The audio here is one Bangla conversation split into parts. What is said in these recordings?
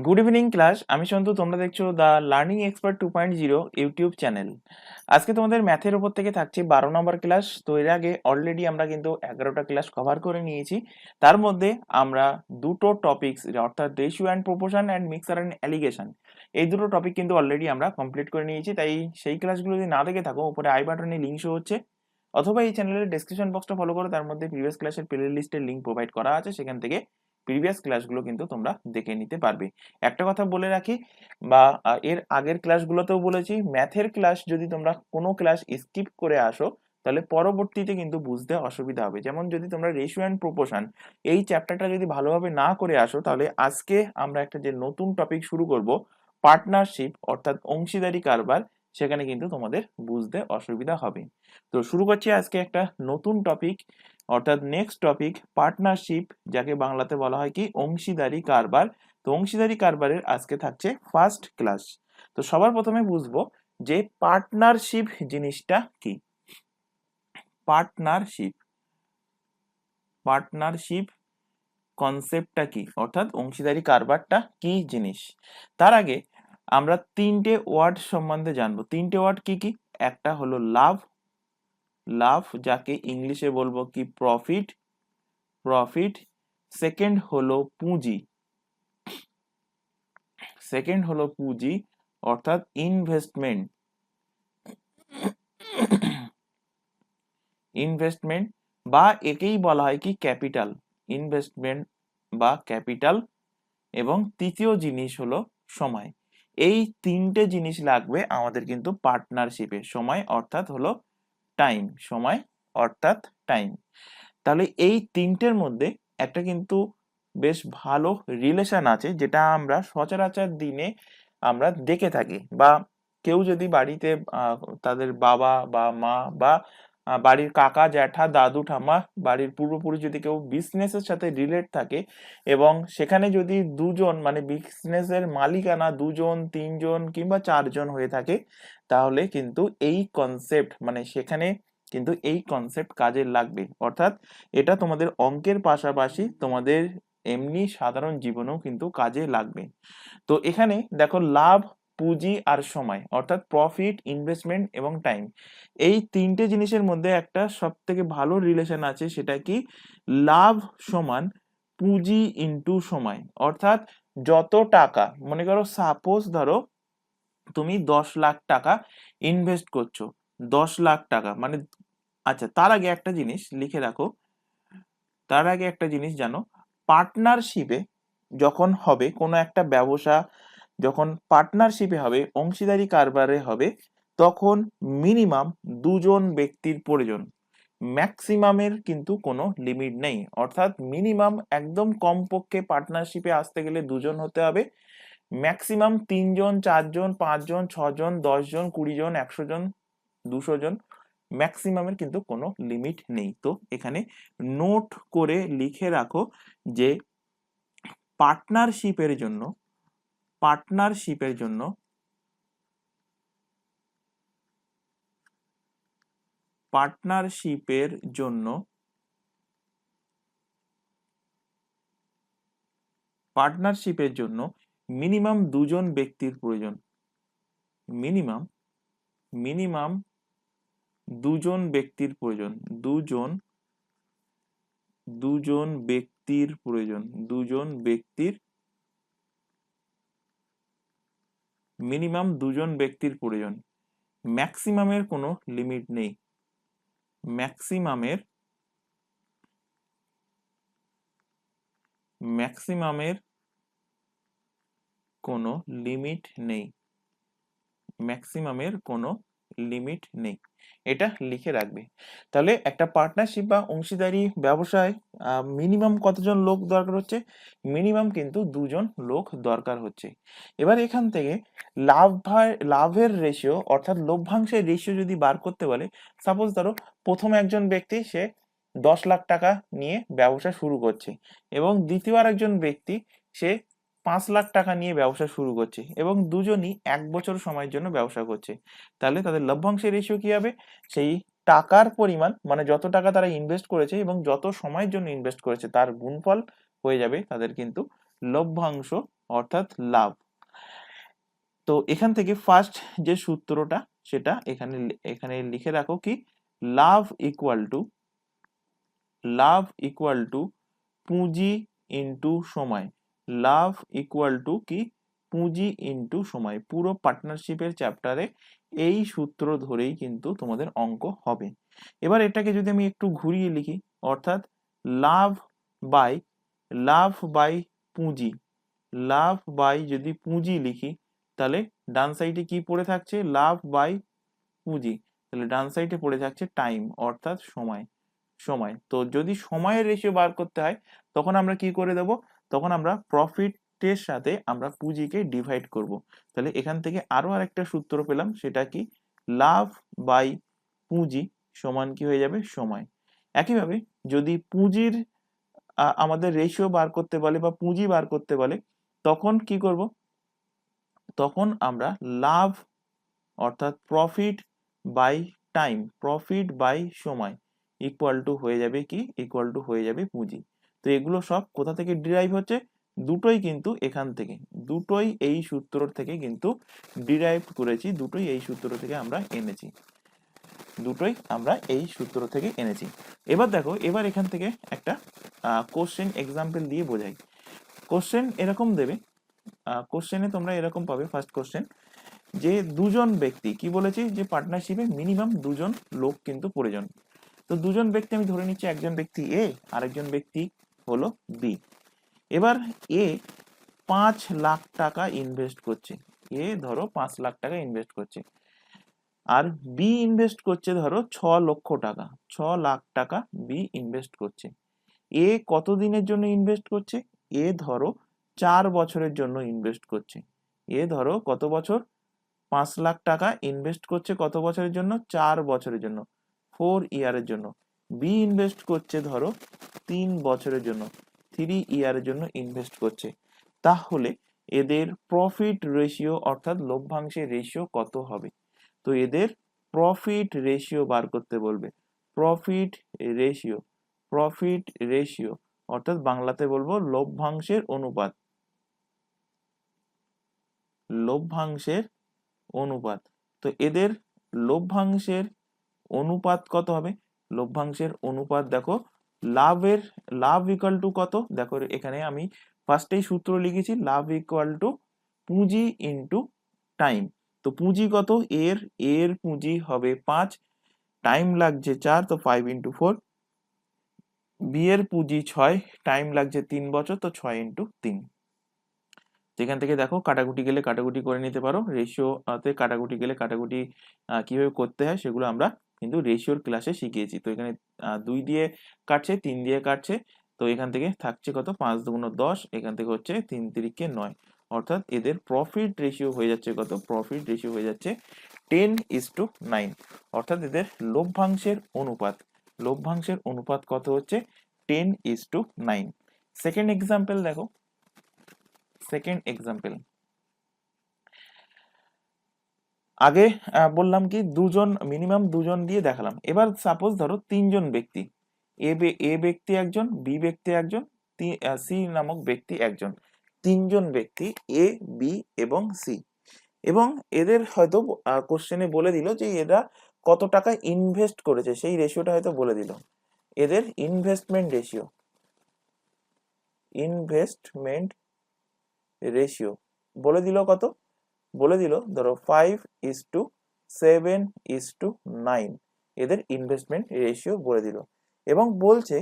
গুড ইভিনিং ক্লাস, আমি সন্তু। তোমরা দেখছো the learning expert 2.0 YouTube channel. আজকে তোমাদের ম্যাথের উপর থেকে থাকছে 12 নম্বর ক্লাস। তো এর আগে অলরেডি আমরা কিন্তু 11টা ক্লাস কভার করে নিয়েছি। তার মধ্যে আমরা দুটো টপিকস অর্থাৎ ratio and proportion and mixer and allegation, এই দুটো টপিক কিন্তু অলরেডি আমরা কমপ্লিট করে নিয়েছি। তাই সেই ক্লাসগুলো যদি না দেখে থাকো, উপরে আই বাটনে লিঙ্ক শো হচ্ছে, অথবা এই চ্যানেলের ডেসক্রিপশন বক্সটা ফলো করো, তার মধ্যে প্রিভিয়াস ক্লাসের প্লে লিস্টের লিঙ্ক প্রোভাইড করা আছে, সেখান থেকে প্রিভিয়াস ক্লাসগুলো কিন্তু তোমরা দেখে নিতে পারবে। একটা কথা বলে রাখি, বা এর আগের ক্লাসগুলোতেও বলেছি, ম্যাথের ক্লাস যদি তোমরা কোনো ক্লাস স্কিপ করে আসো, তাহলে পরবর্তীতে কিন্তু বুঝতে অসুবিধা হবে। যেমন যদি তোমরা রেশিও অ্যান্ড প্রপোর্শন এই চ্যাপ্টারটা যদি ভালোভাবে না করে আসো, তাহলে আজকে আমরা একটা যে নতুন টপিক শুরু করব, পার্টনারশিপ অর্থাৎ অংশীদারি কারবার, সেখানে কিন্তু তোমাদের বুঝতে অসুবিধা হবে। তো শুরু করছি আজকে একটা নতুন টপিক, অর্থাৎ নেক্সট টপিক পার্টনারশিপ, যাকে বাংলাতে বলা হয় কি অংশীদারি কারবার। তো অংশীদারি কারবারের আজকে থাকছে ফার্স্ট ক্লাস। তো সবার প্রথমে বুঝবো যে পার্টনারশিপ জিনিসটা কি। পার্টনারশিপ পার্টনারশিপ কনসেপ্টটা কি, অর্থাৎ অংশীদারি কারবারটা কি জিনিস। তার আগে আমরা তিনটে ওয়ার্ড সম্বন্ধে জানবো। তিনটে ওয়ার্ড কি কি? একটা হলো লাভ, লাভ যাকে ইংলিশে বলবো কি প্রফিট, প্রফিট। সেকেন্ড হলো পুঁজি, সেকেন্ড হলো পুঁজি অর্থাৎ ইনভেস্টমেন্ট, ইনভেস্টমেন্ট বা একেই বলা হয় কি ক্যাপিটাল, ইনভেস্টমেন্ট বা ক্যাপিটাল। এবং তৃতীয় জিনিস হলো সময়। এই তিনটে জিনিস লাগবে আমাদের কিন্তু পার্টনারশিপে। সময় অর্থাৎ হলো টাইম, সময় অর্থাৎ টাইম। তাহলে এই তিনটের মধ্যে একটা কিন্তু বেশ ভালো রিলেশন আছে, যেটা আমরা সচরাচর দিনে আমরা দেখে থাকি। বা কেউ যদি বাড়িতে তাদের বাবা বা মা বা বাড়ির কাকা জ্যাঠা দাদু ঠাম্মা, বাড়ির পূর্বপুরুষ যদি কেউ বিজনেসের সাথে রিলেট থাকে, এবং সেখানে যদি দুজন মানে বিজনেসের মালিকানা দুজন তিনজন কিংবা চারজন হয়ে থাকে, তাহলে কিন্তু এই কনসেপ্ট মানে সেখানে কিন্তু এই কনসেপ্ট কাজে লাগবে। অর্থাৎ এটা তোমাদের অঙ্কের পাশাপাশি তোমাদের এমনি সাধারণ জীবনেও কিন্তু কাজে লাগবে। তো এখানে দেখো লাভ, পুঁজি আর সময়, অর্থাৎ প্রফিট, ইনভেস্টমেন্ট এবং টাইম, এই তিনটে জিনিসের মধ্যে একটা সব থেকে ভালো রিলেশন আছে। সেটা কি? লাভ সমান পুঁজি ইন্টু সময়। অর্থাৎ যত টাকা, মনে করো সাপোজ ধরো তুমি 10 লাখ টাকা ইনভেস্ট করছো, 10 লাখ টাকা মানে, আচ্ছা তার আগে একটা জিনিস লিখে রাখো, তার আগে একটা জিনিস জানো, পার্টনারশিপে যখন হবে কোনো একটা ব্যবসা, যখন পার্টনারশিপে হবে, অংশীদারি কারবারে হবে, তখন মিনিমাম দুজন ব্যক্তির প্রয়োজন। ম্যাক্সিমামের কিন্তু কোনো লিমিট নেই। অর্থাৎ মিনিমাম একদম কমপক্ষে পার্টনারশিপে আসতে গেলে দুজন হতে হবে, ম্যাক্সিমাম তিনজন, চারজন, পাঁচজন, ছজন, 10 জন, 20 জন, 100 জন, 200 জন, ম্যাক্সিমামের কিন্তু কোনো লিমিট নেই। তো এখানে নোট করে লিখে রাখো যে পার্টনারশিপের জন্য, পার্টনারশিপের জন্য, পার্টনারশিপের জন্য, পার্টনারশিপের জন্য মিনিমাম দুজন ব্যক্তির প্রয়োজন। মিনিমাম, মিনিমাম দুজন ব্যক্তির প্রয়োজন। দুজন, দুজন ব্যক্তির প্রয়োজন। দুজন ব্যক্তির, মিনিমাম দুজন ব্যক্তির প্রয়োজন। ম্যাক্সিমামের কোনো লিমিট নেই। ম্যাক্সিমামের, ম্যাক্সিমামের কোনো লিমিট নেই। ম্যাক্সিমামের কোনো লিমিট নেই, এটা লিখে রাখবে। তাহলে একটা পার্টনারশিপ বা অংশীদারি ব্যবসায় মিনিমাম কতজন লোক দরকার হচ্ছে? মিনিমাম কিন্তু দুজন লোক দরকার হচ্ছে। এবার এখান থেকে লাভের রেশিও অর্থাৎ লভ্যাংশের রেশিও যদি বার করতে বলে, সাপোজ ধরো প্রথম একজন ব্যক্তি সে 10 লাখ টাকা নিয়ে ব্যবসা শুরু করছে, এবং দ্বিতীয় আরেকজন ব্যক্তি সে 5 লাখ টাকা নিয়ে ব্যবসা শুরু করছে, এবং দুজনই 1 বছর সময়ের জন্য ব্যবসা করছে। তাহলে তাদের লভ্যাংশের রেশিও কি হবে? সেই টাকার পরিমাণ মানে যত টাকা তারা ইনভেস্ট করেছে এবং যত সময়ের জন্য ইনভেস্ট করেছে তার গুণফল হয়ে যাবে তাদের কিন্তু লভ্যাংশ অর্থাৎ লাভ। তো এখান থেকে ফার্স্ট যে সূত্রটা সেটা এখানে এখানে লিখে রাখো কি, লাভ ইকুয়াল টু পুঁজি ইনটু সময়। লাভ ইকুয়াল টু কি, পুঁজি ইনটু সময়। পুরো পার্টনারশিপের চ্যাপ্টারে এই সূত্র ধরেই কিন্তু তোমাদের অঙ্ক হবে। এবার এটাকে যদি আমি একটু ঘুরিয়ে লিখি, অর্থাৎ লাভ বাই পুঁজি, লাভ বাই যদি পুঁজি লিখি তাহলে ডান সাইডে কি পড়ে থাকছে, লাভ বাই পুঁজি, তাহলে ডান সাইডে পড়ে থাকছে টাইম অর্থাৎ সময়। তো যদি সময়ের রেশিও বার করতে হয় তখন আমরা কি করে দেব, তখন আমরা প্রফিটের সাথে আমরা পুঁজিকে ডিভাইড করব। তাহলে এখান থেকে আরো আরেকটা সূত্র পেলাম, সেটা কি, লাভ বাই পুঁজি সমান কি হয়ে যাবে, সময়। একইভাবে যদি পুঁজির আমাদের রেশিও বার করতে বলে বা পুঁজি বার করতে বলে তখন কি করব, তখন আমরা লাভ অর্থাৎ profit by time, profit by সময় ইকুয়াল টু হয়ে যাবে কি, ইকুয়াল টু হয়ে যাবে পুঁজি। তো এগুলো সব কোথা থেকে ডিরাইভ হচ্ছে, দুটোই কিন্তু এখান থেকে, দুটোই এই সূত্র থেকে কিন্তু ডিরাইভ করেছি, দুটোই এই সূত্র থেকে আমরা এনেছি, দুটোই আমরা এই সূত্র থেকে এনেছি। এবার দেখো, এবার এখান থেকে একটা কোশ্চেন এক্সাম্পল দিয়ে বোঝাই। কোশ্চেন এরকম দেবে, কোশ্চেনে তোমরা এরকম পাবে, ফার্স্ট কোশ্চেন যে দুজন ব্যক্তি, কি বলেছি যে পার্টনারশিপে মিনিমাম দুজন লোক কিন্তু প্রয়োজন। তো দুজন ব্যক্তি আমি ধরে নিচ্ছি, একজন ব্যক্তি এ, আরেকজন ব্যক্তি হলো বি। এবার এ 5 লাখ টাকা ইনভেস্ট করছে, এ ধরো 5 লাখ টাকা ইনভেস্ট করছে, আর বি ইনভেস্ট করছে ধরো 6 লক্ষ টাকা, 6 লাখ টাকা বি ইনভেস্ট করছে। এ কত দিনের জন্য ইনভেস্ট করছে, এ ধরো 4 বছরের জন্য ইনভেস্ট করছে। এ ধরো কত বছর, 5 লাখ টাকা ইনভেস্ট করছে কত বছরের জন্য, 4 বছরের জন্য, 4 ইয়ারের জন্য। বি ইনভেস্ট করছে ধরো 3 বছরের জন্য, 3 ইয়ারের জন্য ইনভেস্ট করছে। তাহলে এদের প্রফিট রেশিও অর্থাৎ লভ্যাংশের রেশিও কত হবে। তো এদের প্রফিট রেশিও বার করতে বলবে, প্রফিট রেশিও অর্থাৎ বাংলাতে বলবো লভ্যাংশের অনুপাত, লভ্যাংশের অনুপাত। তো এদের লভ্যাংশের অনুপাত কত হবে, লভ্যাংশের অনুপাত দেখো, লাভ ইকুয়াল টু কত, দেখো এখানে আমি ফার্স্টেই সূত্র লিখেছি, লাভ ইকুয়াল টু পুঁজি ইনটু টাইম। তো পুঁজি কত, এর পুঁজি হবে 5, টাইম লাগছে 4, তো 5 ইন্টু 4। বি এর পুঁজি 6, টাইম লাগছে 3 বছর, তো 6 ইন্টু 3। এখান থেকে দেখো কাটাকুটি গেলে কাটাকুটি করে নিতে পারো, রেশিওতে কাটাকুটি গেলে কাটাকুটি কিভাবে করতে হয় সেগুলো আমরা কিন্তু রেশিওর ক্লাসে শিখিয়েছি। তো এখানে 2 দিয়ে কাটছে, 3 দিয়ে কাটছে, তো এখান থেকে থাকছে কত, 5 দুগুণ 10, এখান থেকে হচ্ছে 3 তিরিকে 9, অর্থাৎ এদের প্রফিট রেশিও হয়ে যাচ্ছে কত, প্রফিট রেশিও হয়ে যাচ্ছে 10:9, অর্থাৎ এদের লভ্যাংশের অনুপাত কত হচ্ছে 10:9। সেকেন্ড এক্সাম্পল দেখো, সেকেন্ড এক্সাম্পল আগে বললাম কি দুজন, মিনিমাম দুজন দিয়ে দেখালাম। এবার সাপোজ ধরো 3জন ব্যক্তি, এ ব্যক্তি একজন, বি ব্যক্তি একজন, সি নামক ব্যক্তি একজন, 3জন ব্যক্তি এ, বি এবং সি। এবং এদের হয়তো কোশ্চেনে বলে দিল যে এরা কত টাকা ইনভেস্ট করেছে, সেই রেশিওটা হয়তো বলে দিল। এদের ইনভেস্টমেন্ট রেশিও বলে দিল কত, বলে দিল ধরো 5:7:9, এদের ইনভেস্টমেন্ট রেশিও বলে দিল। এবং বলছে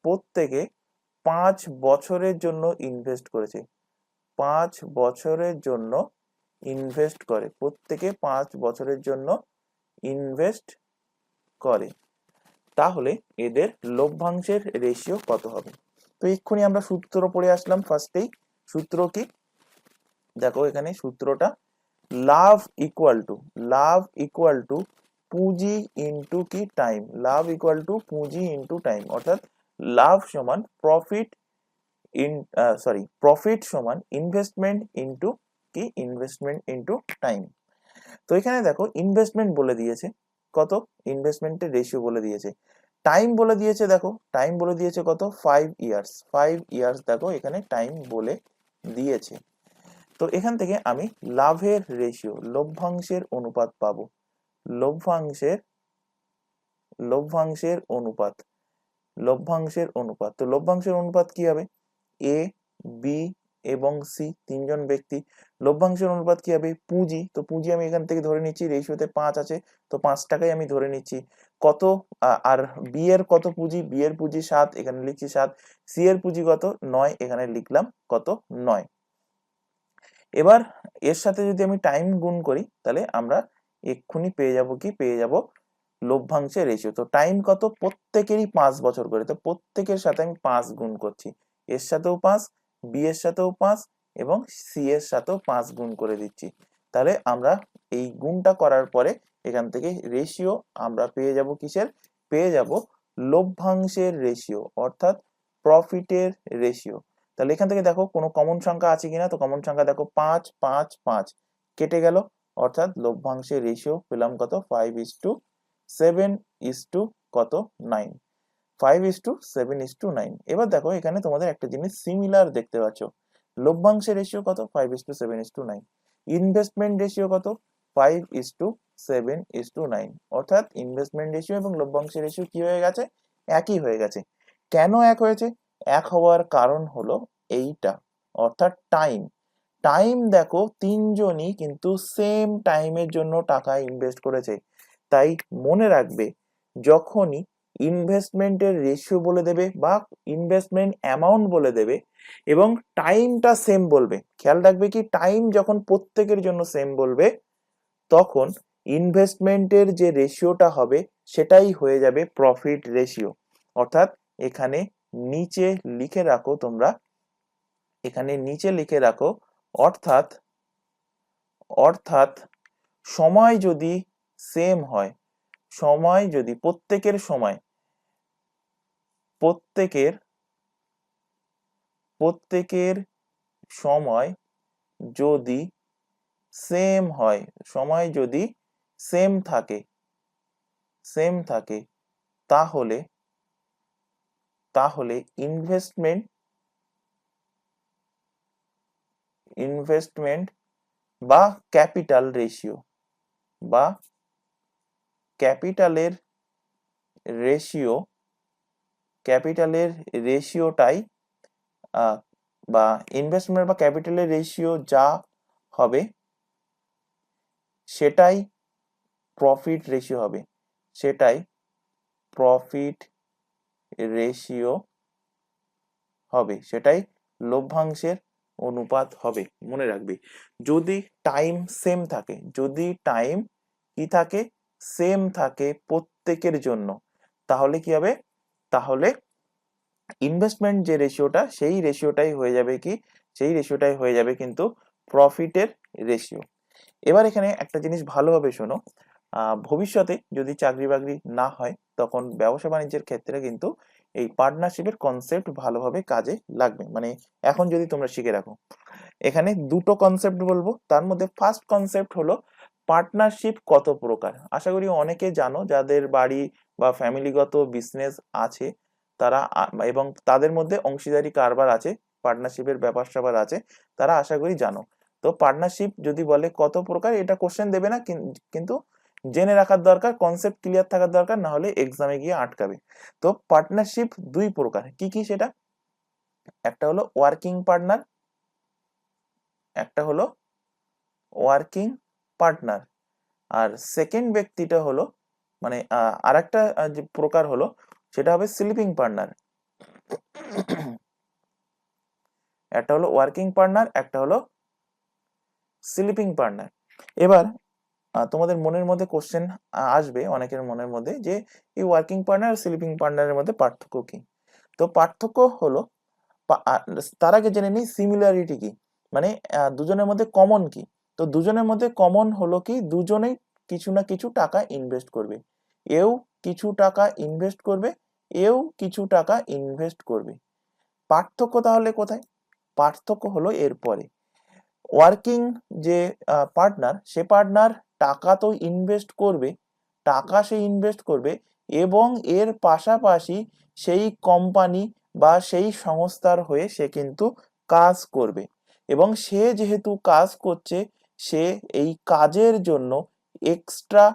প্রত্যেকে 5 বছরের জন্য ইনভেস্ট করেছে, 5 বছরের জন্য ইনভেস্ট করে, প্রত্যেকে 5 বছরের জন্য ইনভেস্ট করে। তাহলে এদের লভ্যাংশের রেশিও কত হবে। তো এক্ষুনি আমরা সূত্র পড়ে আসলাম, ফার্স্টেই সূত্র কি, দেখো এখানে সূত্রটা, লাভ ইকুয়াল টু পুঁজি ইনটু কি টাইম, লাভ ইকুয়াল টু পুঁজি ইনটু টাইম, অর্থাৎ লাভ সমান প্রফিট সমান ইনভেস্টমেন্ট ইনটু কি, ইনভেস্টমেন্ট ইনটু টাইম। তো এখানে দেখো ইনভেস্টমেন্ট বলে দিয়েছে কত, ইনভেস্টমেন্টের রেশিও বলে দিয়েছে টাইম বলে দিয়েছে, দেখো টাইম বলে দিয়েছে কত, 5 ইয়ার্স। 5 ইয়ার্স দেখো এখানে টাইম বলে দিয়েছে। তো এখান থেকে আমি লাভের রেশিও, লভ্যাংশের অনুপাত পাবো। লভ্যাংশের লভ্যাংশের অনুপাত, লভ্যাংশের অনুপাত। তো লভ্যাংশের অনুপাত কি হবে, এ, বি এবং সি তিনজন ব্যক্তি। লভ্যাংশের অনুপাত কি হবে, পুঁজি। তো পুঁজি আমি এখান থেকে ধরে নিচ্ছি, রেশিওতে 5 আছে, তো 5 টাকাই আমি ধরে নিচ্ছি। কত, আর বি এর কত পুঁজি, বি এর পুঁজি 7, এখানে লিখছি 7। সি এর পুঁজি কত, 9, এখানে লিখলাম কত, 9। এবার এর সাথে যদি আমি টাইম গুণ করি, তাহলে আমরা এক্ষুনি পেয়ে যাব কি, পেয়ে যাব লভ্যাংশের রেশিও। তো টাইম কত, প্রত্যেকেরই 5 বছর করে, তো প্রত্যেকের সাথে আমি 5 গুণ করছি। এর সাথেও 5, বি এর সাথেও 5 এবং সি এর সাথেও 5 গুণ করে দিচ্ছি। তাহলে আমরা এই গুণটা করার পরে এখান থেকে রেশিও আমরা পেয়ে যাব কিসের, পেয়ে যাব লভ্যাংশের রেশিও, অর্থাৎ প্রফিটের রেশিও। তাহলে এখান থেকে দেখো কোনো কমন সংখ্যা আছে কিনা, তো কমন সংখ্যা দেখো 5 5 5 কেটে গেল, অর্থাৎ লভ্যাংশের রেশিও পেলাম কত, 5:7 কত, 9। 5:7:9। এবার দেখো এখানে তোমাদের একটা জিনিস সিমিলার দেখতে পাচ্ছ, লভ্যাংশের রেশিও কত, 5:7:9। ইনভেস্টমেন্ট রেশিও কত, 5:7:9। অর্থাৎ ইনভেস্টমেন্ট রেশিও এবং লভ্যাংশের রেশিও কি হয়ে গেছে, একই হয়ে গেছে। কেন এক হয়েছে, এক হওয়ার কারণ হলো এইটা, অর্থাৎ টাইম। টাইম দেখো তিনজনই কিন্তু সেম টাইমের জন্য টাকা ইনভেস্ট করেছে। তাই মনে রাখবে, যখনই ইনভেস্টমেন্টের রেশিও বলে দেবে বা ইনভেস্টমেন্ট অ্যামাউন্ট বলে দেবে এবং টাইমটা সেম বলবে, খেয়াল রাখবে কি টাইম যখন প্রত্যেকের জন্য সেম বলবে, তখন ইনভেস্টমেন্টের যে রেশিওটা হবে সেটাই হয়ে যাবে প্রফিট রেশিও। অর্থাৎ এখানে নিচে লিখে রাখো তোমরা, এখানে নিচে লিখে রাখো, অর্থাৎ অর্থাৎ সময় যদি সেম হয়, সময় যদি প্রত্যেকের সময়, প্রত্যেকের প্রত্যেকের সময় যদি সেম হয়, সময় যদি সেম থাকে, সেম থাকে, তাহলে তাহলে ইনভেস্টমেন্ট ইনভেস্টমেন্ট বা ক্যাপিটাল রেশিও বা ক্যাপিটালের রেশিও, ক্যাপিটালের রেশিওটাই বা ইনভেস্টমেন্ট বা ক্যাপিটালের রেশিও যা হবে সেটাই প্রফিট রেশিও হবে, সেটাই প্রফিট রেশিও হবে, সেটাই লভ্যাংশের অনুপাত হবে। মনে রাখবে, যদি টাইম সেম থাকে, যদি টাইম কি থাকে, সেম থাকে প্রত্যেকের জন্য, তাহলে কি হবে, তাহলে ইনভেস্টমেন্ট যে রেশিওটা সেই রেশিওটাই হয়ে যাবে কি, সেই রেশিওটাই হয়ে যাবে কিন্তু প্রফিটের রেশিও। এবার এখানে একটা জিনিস ভালোভাবে শোনো, ভবিষ্যতে যদি চাকরি বাকরি না হয় তখন ব্যবসা বাণিজ্যের ক্ষেত্রে কিন্তু এই পার্টনারশিপের কনসেপ্ট ভালোভাবে কাজে লাগবে। মানে এখন যদি তোমরা শিখে রাখো, এখানে দুটো কনসেপ্ট বলবো, তার মধ্যে ফার্স্ট কনসেপ্ট হলো পার্টনারশিপ কত প্রকার। আশা করি অনেকে জানো, যাদের বাড়ি বা ফ্যামিলিগত বিজনেস আছে তারা এবং তাদের মধ্যে অংশীদারি কারবার আছে, পার্টনারশিপের ব্যাপার স্যাপার আছে, তারা আশা করি জানো। তো পার্টনারশিপ যদি বলে কত প্রকার, এটা কোশ্চেন দেবে না, কিন্তু জেনে রাখার দরকার, কনসেপ্ট ক্লিয়ার থাকার দরকার, না হলে এক্সামে গিয়ে আটকাবে। তো পার্টনারশিপ দুই প্রকার, কি কি সেটা, একটা হলো ওয়ার্কিং পার্টনার, একটা হলো ওয়ার্কিং পার্টনার, আর সেকেন্ড ব্যক্তিটা হলো মানে আরেকটা যে প্রকার হলো সেটা হবে স্লিপিং পার্টনার। একটা হলো ওয়ার্কিং পার্টনার, একটা হলো স্লিপিং পার্টনার। এবার তোমাদের মনের মধ্যে কোশ্চেন আসবে অনেকের মনের মধ্যে যে এই ওয়ার্কিং পার্টনার আর স্লিপিং পার্টনারের মধ্যে পার্থক্য কি। তো পার্থক্য হলো, তার আগে জেনে নিই সিমিলারিটি কি, মানে দুজনের মধ্যে কমন কি। তো দুজনের মধ্যে কমন হলো কি, দুজনেই কিছু না কিছু টাকা ইনভেস্ট করবে, এও কিছু টাকা ইনভেস্ট করবে, এও কিছু টাকা ইনভেস্ট করবে। পার্থক্য তাহলে কোথায়, পার্থক্য হলো এরপরে, ওয়ার্কিং যে পার্টনার, সে পার্টনার টাকা তো ইনভেস্ট করবে, টাকা সে ইনভেস্ট করবে, এবং এর পাশাপাশি সেই কোম্পানি বা সেই সংস্থার হয়ে সে কিন্তু কাজ করবে, এবং সে যেহেতু কাজ করছে সে এই কাজের জন্য এক্সট্রা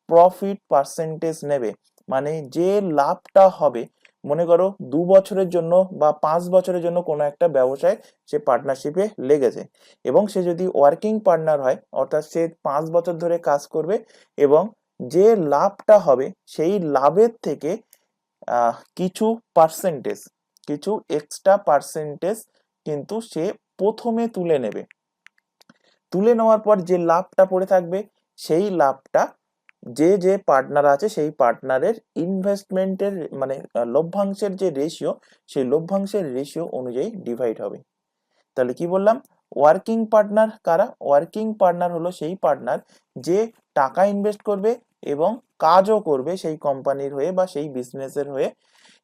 প্রফিট পার্সেন্টেজ নেবে। মানে যে লাভটা হবে, মনে করো 2 বছরের জন্য বা 5 বছরের জন্য কোনো একটা ব্যবসায় সে পার্টনারশিপে লেগেছে, এবং সে যদি ওয়ার্কিং পার্টনার হয় অর্থাৎ সে 5 বছর ধরে কাজ করবে, এবং যে লাভটা হবে সেই লাভের থেকে কিছু পার্সেন্টেজ, কিছু এক্সট্রা পার্সেন্টেজ কিন্তু সে প্রথমে তুলে নেবে। তুলে নেওয়ার পর যে লাভটা পড়ে থাকবে সেই লাভটা যে যে পার্টনার আছে সেই পার্টনারের ইনভেস্টমেন্টের মানে লভ্যাংশের যে রেশিও, সেই লভ্যাংশের রেশিও অনুযায়ী ডিভাইড হবে। তাহলে কি বললাম, ওয়ার্কিং পার্টনার কারা? ওয়ার্কিং পার্টনার হলো সেই পার্টনার যে টাকা ইনভেস্ট করবে এবং কাজও করবে সেই কোম্পানির হয়ে বা সেই বিজনেসের হয়ে,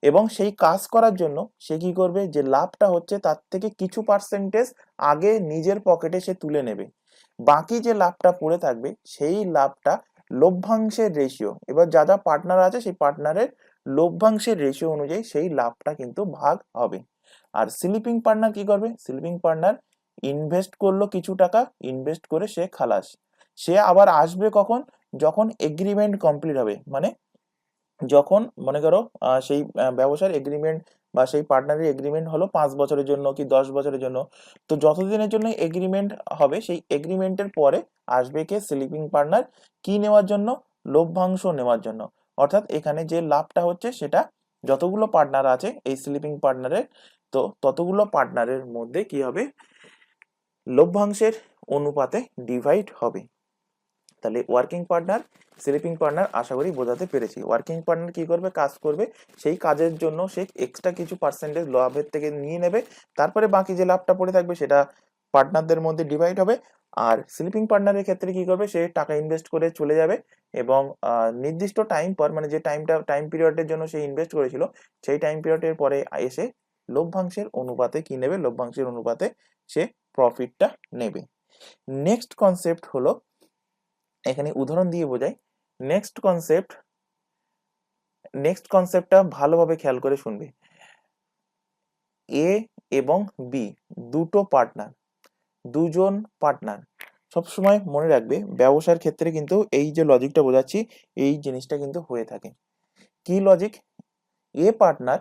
এবং সেই কাজ করার জন্য সে কি করবে, যে লাভটা হচ্ছে তার থেকে কিছু পার্সেন্টেজ আগে নিজের পকেটে সে তুলে নেবে, বাকি যে লাভটা পড়ে থাকবে সেই লাভটা লভ্যাংশের রেশিও, এবার যা যা পার্টনার আছে সেই পার্টনারের লভ্যাংশের রেশিও অনুযায়ী সেই লাভটা কিন্তু ভাগ হবে। আর স্লিপিং পার্টনার কি করবে? স্লিপিং পার্টনার ইনভেস্ট করলো কিছু টাকা, ইনভেস্ট করে সে খালাস। সে আবার আসবে কখন? যখন এগ্রিমেন্ট কমপ্লিট হবে, মানে যখন মনে করো সেই ব্যবসার এগ্রিমেন্ট বা সেই পার্টনারের এগ্রিমেন্ট হলো 5 বছরের জন্য কি 10 বছরের জন্য, তো যতদিনের জন্য এগ্রিমেন্ট হবে সেই এগ্রিমেন্টের পরে আসবে কে? Sleeping partner. কি নেওয়ার জন্য? লভ্যাংশ নেওয়ার জন্য। অর্থাৎ এখানে যে লাভটা হচ্ছে সেটা যতগুলো পার্টনার আছে এই স্লিপিং পার্টনারের, তো ততগুলো পার্টনারের মধ্যে কি হবে? লভ্যাংশের অনুপাতে ডিভাইড হবে। তাহলে ওয়ার্কিং পার্টনার, স্লিপিং পার্টনার আশা করি বোঝাতে পেরেছি। ওয়ার্কিং পার্টনার কি করবে? কাজ করবে, সেই কাজের জন্য সে এক্সট্রা কিছু পার্সেন্টেজ লাভের থেকে নিয়ে নেবে, তারপরে বাকি যে লাভটা পড়ে থাকবে সেটা পার্টনারদের মধ্যে ডিভাইড হবে। আর স্লিপিং পার্টনারের ক্ষেত্রে কি করবে? সে টাকা ইনভেস্ট করে চলে যাবে, এবং নির্দিষ্ট টাইম পর, মানে যে টাইম পিরিয়ডের জন্য সে ইনভেস্ট করেছিল সেই টাইম পিরিয়ডের পরে এসে লভ্যাংশের অনুপাতে কি নেবে? লভ্যাংশের অনুপাতে সে প্রফিটটা নেবে। নেক্সট কনসেপ্ট হলো, এখানে উদাহরণ দিয়ে বোঝাই। নেক্সট কনসেপ্টটা ভালোভাবে খেয়াল করে শুনবে। এ এবং বি দুটো পার্টনার, দুজন পার্টনার। সবসময় মনে রাখবে ব্যবসার ক্ষেত্রে কিন্তু এই যে লজিকটা বোঝাচ্ছি এই জিনিসটা কিন্তু হয়ে থাকে। কি লজিক? এ পার্টনার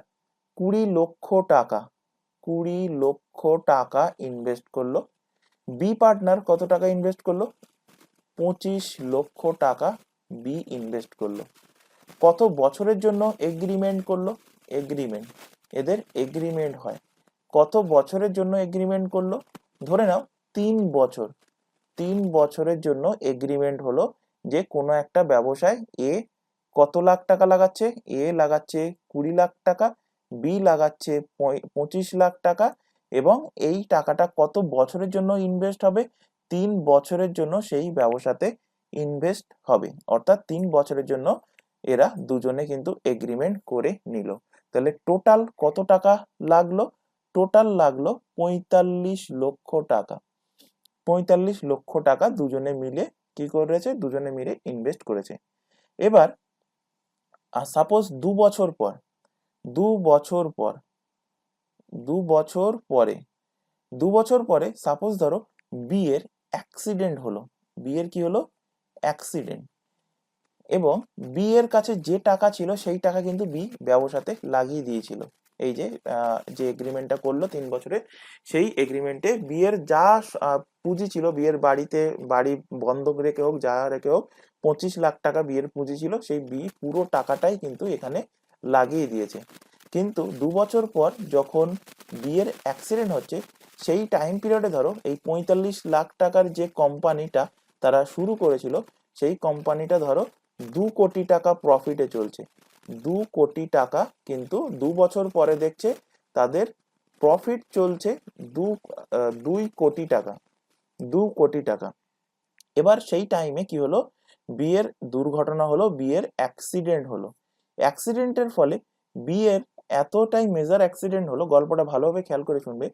20 লক্ষ টাকা, 20 লক্ষ টাকা ইনভেস্ট করলো। বি পার্টনার কত টাকা ইনভেস্ট করলো? 25 লক্ষ টাকা বি ইনভেস্ট করলো। কত বছরের জন্য এগ্রিমেন্ট করলো? এগ্রিমেন্ট, এদের এগ্রিমেন্ট হয়। কত বছরের জন্য এগ্রিমেন্ট করলো? ধরে নাও 3 বছর। 3 বছরের জন্য এগ্রিমেন্ট হলো যে কোনো একটা ব্যবসায় এ কত লাখ টাকা লাগাচ্ছে? এ লাগাচ্ছে 20 লাখ টাকা, বি লাগাচ্ছে 25 লাখ টাকা, এবং এই টাকাটা কত বছরের জন্য ইনভেস্ট হবে? 3 বছরের জন্য সেই ব্যবসাতে ইনভেস্ট হবে, অর্থাৎ 3 বছরের জন্য এরা দুজনে কিন্তু এগ্রিমেন্ট করে নিল। তাহলে টোটাল কত টাকা লাগলো? টোটাল লাগলো 45 লক্ষ টাকা। 45 লক্ষ টাকা দুজনে মিলে কি করেছে? দুজনে মিলে ইনভেস্ট করেছে। এবার সাপোজ 2 বছর পর, 2 বছর পর, 2 বছর পরে, 2 বছর পরে সাপোজ ধরো বি এর অ্যাক্সিডেন্ট হলো। বি এর কি হলো? অ্যাক্সিডেন্ট। এবং বি এর কাছে যে টাকা ছিল সেই টাকা কিন্তু বি ব্যবসাতে লাগিয়ে দিয়েছিল। এই যে যে এগ্রিমেন্টটা করলো 3 বছরে, সেই এগ্রিমেন্টে বি এর যা পুঁজি ছিল, বি এর বাড়ি বন্ধক রেখে হোক যা রেখে হোক, 25 লাখ টাকা বি এর পুঁজি ছিল, সেই বি পুরো টাকাটাই কিন্তু এখানে লাগিয়ে দিয়েছে। কিন্তু 2 বছর পর যখন বি এর অ্যাক্সিডেন্ট হচ্ছে সেই টাইম পিরিয়ডে ধরো এই 45 লাখ টাকার যে কোম্পানিটা তারা শুরু করেছিল সেই কোম্পানিটা ধরো 2 কোটি টাকা প্রফিটে চলছে। 2 কোটি টাকা, কিন্তু 2 বছর পরে দেখছে তাদের প্রফিট চলছে 2 কোটি টাকা। 2 কোটি টাকা। এবার সেই টাইমে কি হলো? বিয়ের দুর্ঘটনা হলো, বিয়ের অ্যাক্সিডেন্ট হলো। অ্যাক্সিডেন্টের ফলে বিয়ের এতটাই মেজর অ্যাক্সিডেন্ট হলো, গল্পটা ভালোভাবে খেয়াল করে শুনবে।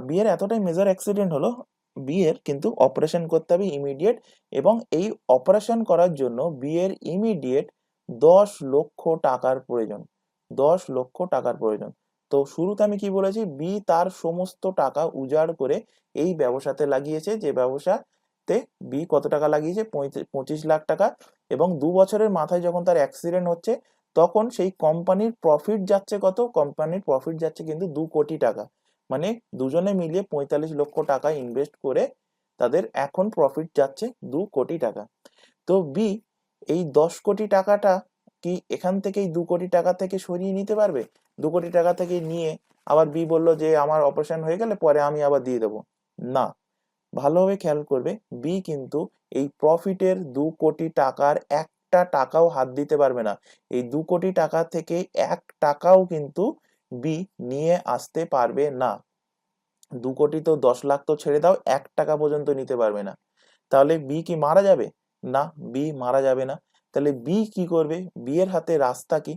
বিয়ের এতটাই মেজর অ্যাক্সিডেন্ট হলো, বিয়ের কিন্তু অপারেশন করতে হবে ইমিডিয়েট, এবং এই অপারেশন করার জন্য বিয়ের ইমিডিয়েট 10 লক্ষ টাকার প্রয়োজন। 10 লক্ষ টাকার প্রয়োজন। তো শুরুতে আমি কি বলেছি, বি তার সমস্ত টাকা উজাড় করে এই ব্যবসাতে লাগিয়েছে, যে ব্যবসাতে বি কত টাকা লাগিয়েছে, 25 লাখ টাকা। এবং 2 বছরের মাথায় যখন তার অ্যাক্সিডেন্ট হচ্ছে, তখন সেই কোম্পানির প্রফিট যাচ্ছে কত, কোম্পানির প্রফিট যাচ্ছে কিন্তু 2 কোটি টাকা। মানে দুজনে মিলিয়ে 45 লক্ষ টাকা ইনভেস্ট করে তাদের এখন প্রফিট যাচ্ছে 2 কোটি টাকা। তো বি এই 10 কোটি টাকাটা কি এখান থেকেই 2 কোটি টাকা থেকে সরিয়ে নিতে পারবে? 2 কোটি টাকা থেকে নিয়ে আবার বি বলল যে আমার অপারেশন হয়ে গেলে পরে আমি আবার দিয়ে দেবো, না। ভালোভাবে খেয়াল করবে, বি কিন্তু এই প্রফিটের 2 কোটি টাকার একটা টাকাও হাত দিতে পারবে না। এই 2 কোটি টাকা থেকে 1 টাকাও কিন্তু বি নিয়ে আসতে পারবে না। 2 কোটি তো 10 লাখ তো ছেড়ে দাও, 1 টাকা পর্যন্ত নিতে পারবে না। তাহলে বি কি মারা যাবে? না, বি মারা যাবে না। তাহলে বি কি করবে? বি এর হাতে রাস্তা কি?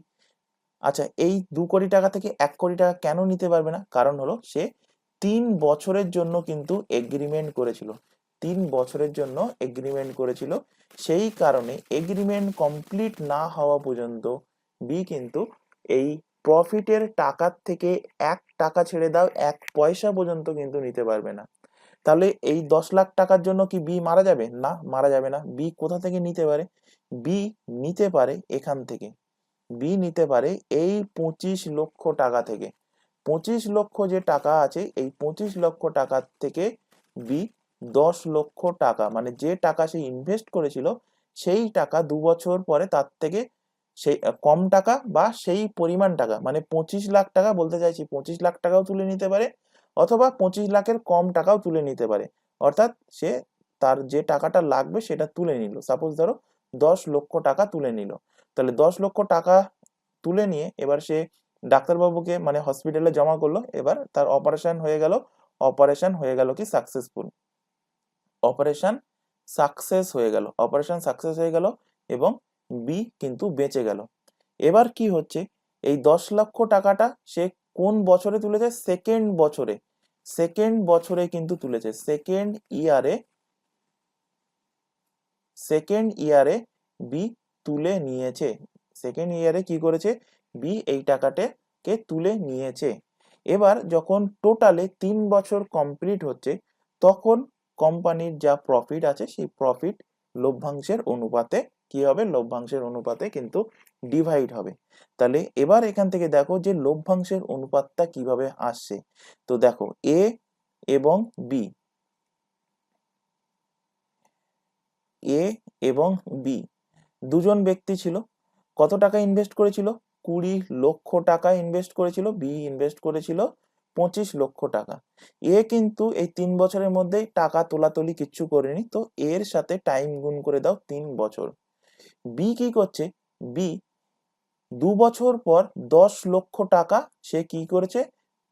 আচ্ছা, এই 2 কোটি টাকা থেকে 1 কোটি টাকা কেন নিতে পারবে না? কারণ হলো সে 3 বছরের জন্য কিন্তু এগ্রিমেন্ট করেছিল। 3 বছরের জন্য এগ্রিমেন্ট করেছিল। সেই কারণে এগ্রিমেন্ট কমপ্লিট না হওয়া পর্যন্ত বি কিন্তু এই প্রফিটের টাকার থেকে 1 টাকা ছেড়ে দাও, 1 পয়সা পর্যন্ত কিন্তু নিতে পারবে না। তাহলে এই 10 লাখ টাকার জন্য কি বি মারা যাবে? না, মারা যাবে না। বি কোথা থেকে নিতে পারে? বি নিতে পারে এখান থেকে। বি নিতে পারে এই 25 লক্ষ টাকা থেকে। 25 লক্ষ যে টাকা আছে, এই 25 লক্ষ টাকা থেকে বি 10 লক্ষ টাকা, মানে যে টাকা সে ইনভেস্ট করেছিল সেই টাকা 2 বছর পরে তার থেকে সেই কম টাকা বা সেই পরিমাণ টাকা, মানে 25 লাখ টাকা বলতে চাইছি, 25 লাখ টাকাও তুলে নিতে পারে, অথবা 25 লাখের কম টাকাও তুলে নিতে পারে। অর্থাৎ সে তার যে টাকাটা লাগবে সেটা তুলে নিল। সাপোজ ধরো 10 লক্ষ টাকা তুলে নিল। তাহলে 10 লক্ষ টাকা তুলে নিয়ে এবার সে ডাক্তারবাবুকে মানে হসপিটালে জমা করলো। এবার তার অপারেশন হয়ে গেল। অপারেশন হয়ে গেল কি সাকসেসফুল। অপারেশন সাকসেস হয়ে গেল। অপারেশন সাকসেস হয়ে গেল এবং বি কিন্তু বেঁচে গেল। এবার কি হচ্ছে, এই 10 লক্ষ টাকাটা সে কোন বছরে তুলেছে? সেকেন্ড বছরে। সেকেন্ড বছরে কিন্তু তুলেছে। সেকেন্ড ইয়ারে বি তুলে নিয়েছে। সেকেন্ড ইয়ারে কি করেছে? বি এই টাকাটাকে তুলে নিয়েছে। এবার যখন টোটালে 3 বছর কমপ্লিট হচ্ছে, তখন কোম্পানির যা প্রফিট আছে সেই প্রফিট লভ্যাংশের অনুপাতে কি হবে? লভ্যাংশের অনুপাতে কিন্তু ডিভাইড হবে। তাহলে এবার এখান থেকে দেখো যে লভ্যাংশের অনুপাতটা কিভাবে আসছে। তো দেখো, এ এবং বি, এ এবং বি দুজন ব্যক্তি ছিল। কত টাকা ইনভেস্ট করেছিল? 20 লক্ষ টাকা ইনভেস্ট করেছিল। বি ইনভেস্ট করেছিল 25 লক্ষ টাকা। এ কিন্তু এই 3 বছরের মধ্যেই টাকা তোলাতুলি কিচ্ছু করেনি, তো এর সাথে টাইম গুণ করে দাও 3 বছর। বি কি করছে? বি 2 বছর পর 10 লক্ষ টাকা সে কি করেছে?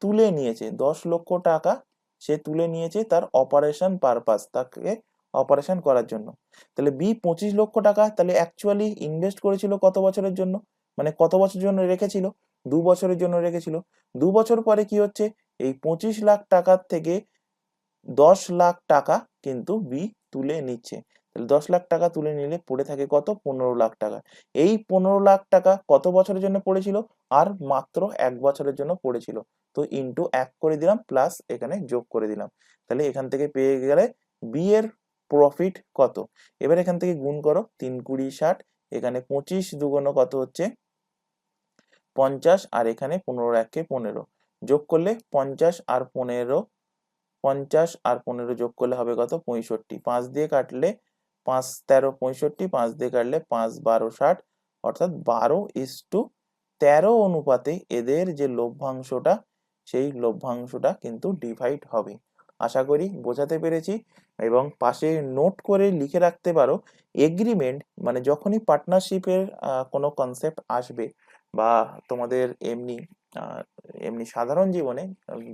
তুলে নিয়েছে। 10 লক্ষ টাকা সে তুলে নিয়েছে তার অপারেশন পারপাস, তাকে অপারেশন করার জন্য। তাহলে বি 25 লক্ষ টাকা তাহলে অ্যাকচুয়ালি ইনভেস্ট করেছিল কত বছরের জন্য, মানে কত বছরের জন্য রেখেছিল? 2 বছরের জন্য রেখেছিল। 2 বছর পরে কি হচ্ছে? এই 25 লাখ টাকার থেকে 10 লাখ টাকা কিন্তু বি তুলে নিচ্ছে। তাহলে 10 লাখ টাকা তুলে নিলে পড়ে থাকে কত? 15 লাখ টাকা। এই 15 লাখ টাকা কত বছরের জন্য পড়েছিল? আর মাত্র 1 বছরের জন্য পড়েছিল। তো ইন্টু 1 করে দিলাম, প্লাস এখানে যোগ করে দিলাম। তাহলে এখান থেকে পেয়ে গেলে বি এর প্রফিট কত। এবার এখান থেকে গুণ করো, 3 20 60, এখানে 25 দুগুণ কত হচ্ছে? 50, আর এখানে 15 1 15, যোগ করলে 50 আর 15, 50 আর 15 যোগ করলে হবে কত? 65। 5 দিয়ে কাটলে 5 13 65, 5 দিয়ে কাটলে 5 12 60, অর্থাৎ 12:13 অনুপাতে এদের যে লভ্যাংশটা সেই লভ্যাংশটা কিন্তু ডিভাইড হবে। আশা করি বোঝাতে পেরেছি। এবং পাশে নোট করে লিখে রাখতে পারো, এগ্রিমেন্ট মানে যখনই পার্টনারশিপের কোনো কনসেপ্ট আসবে বা তোমাদের এমনি এমনি সাধারণ জীবনে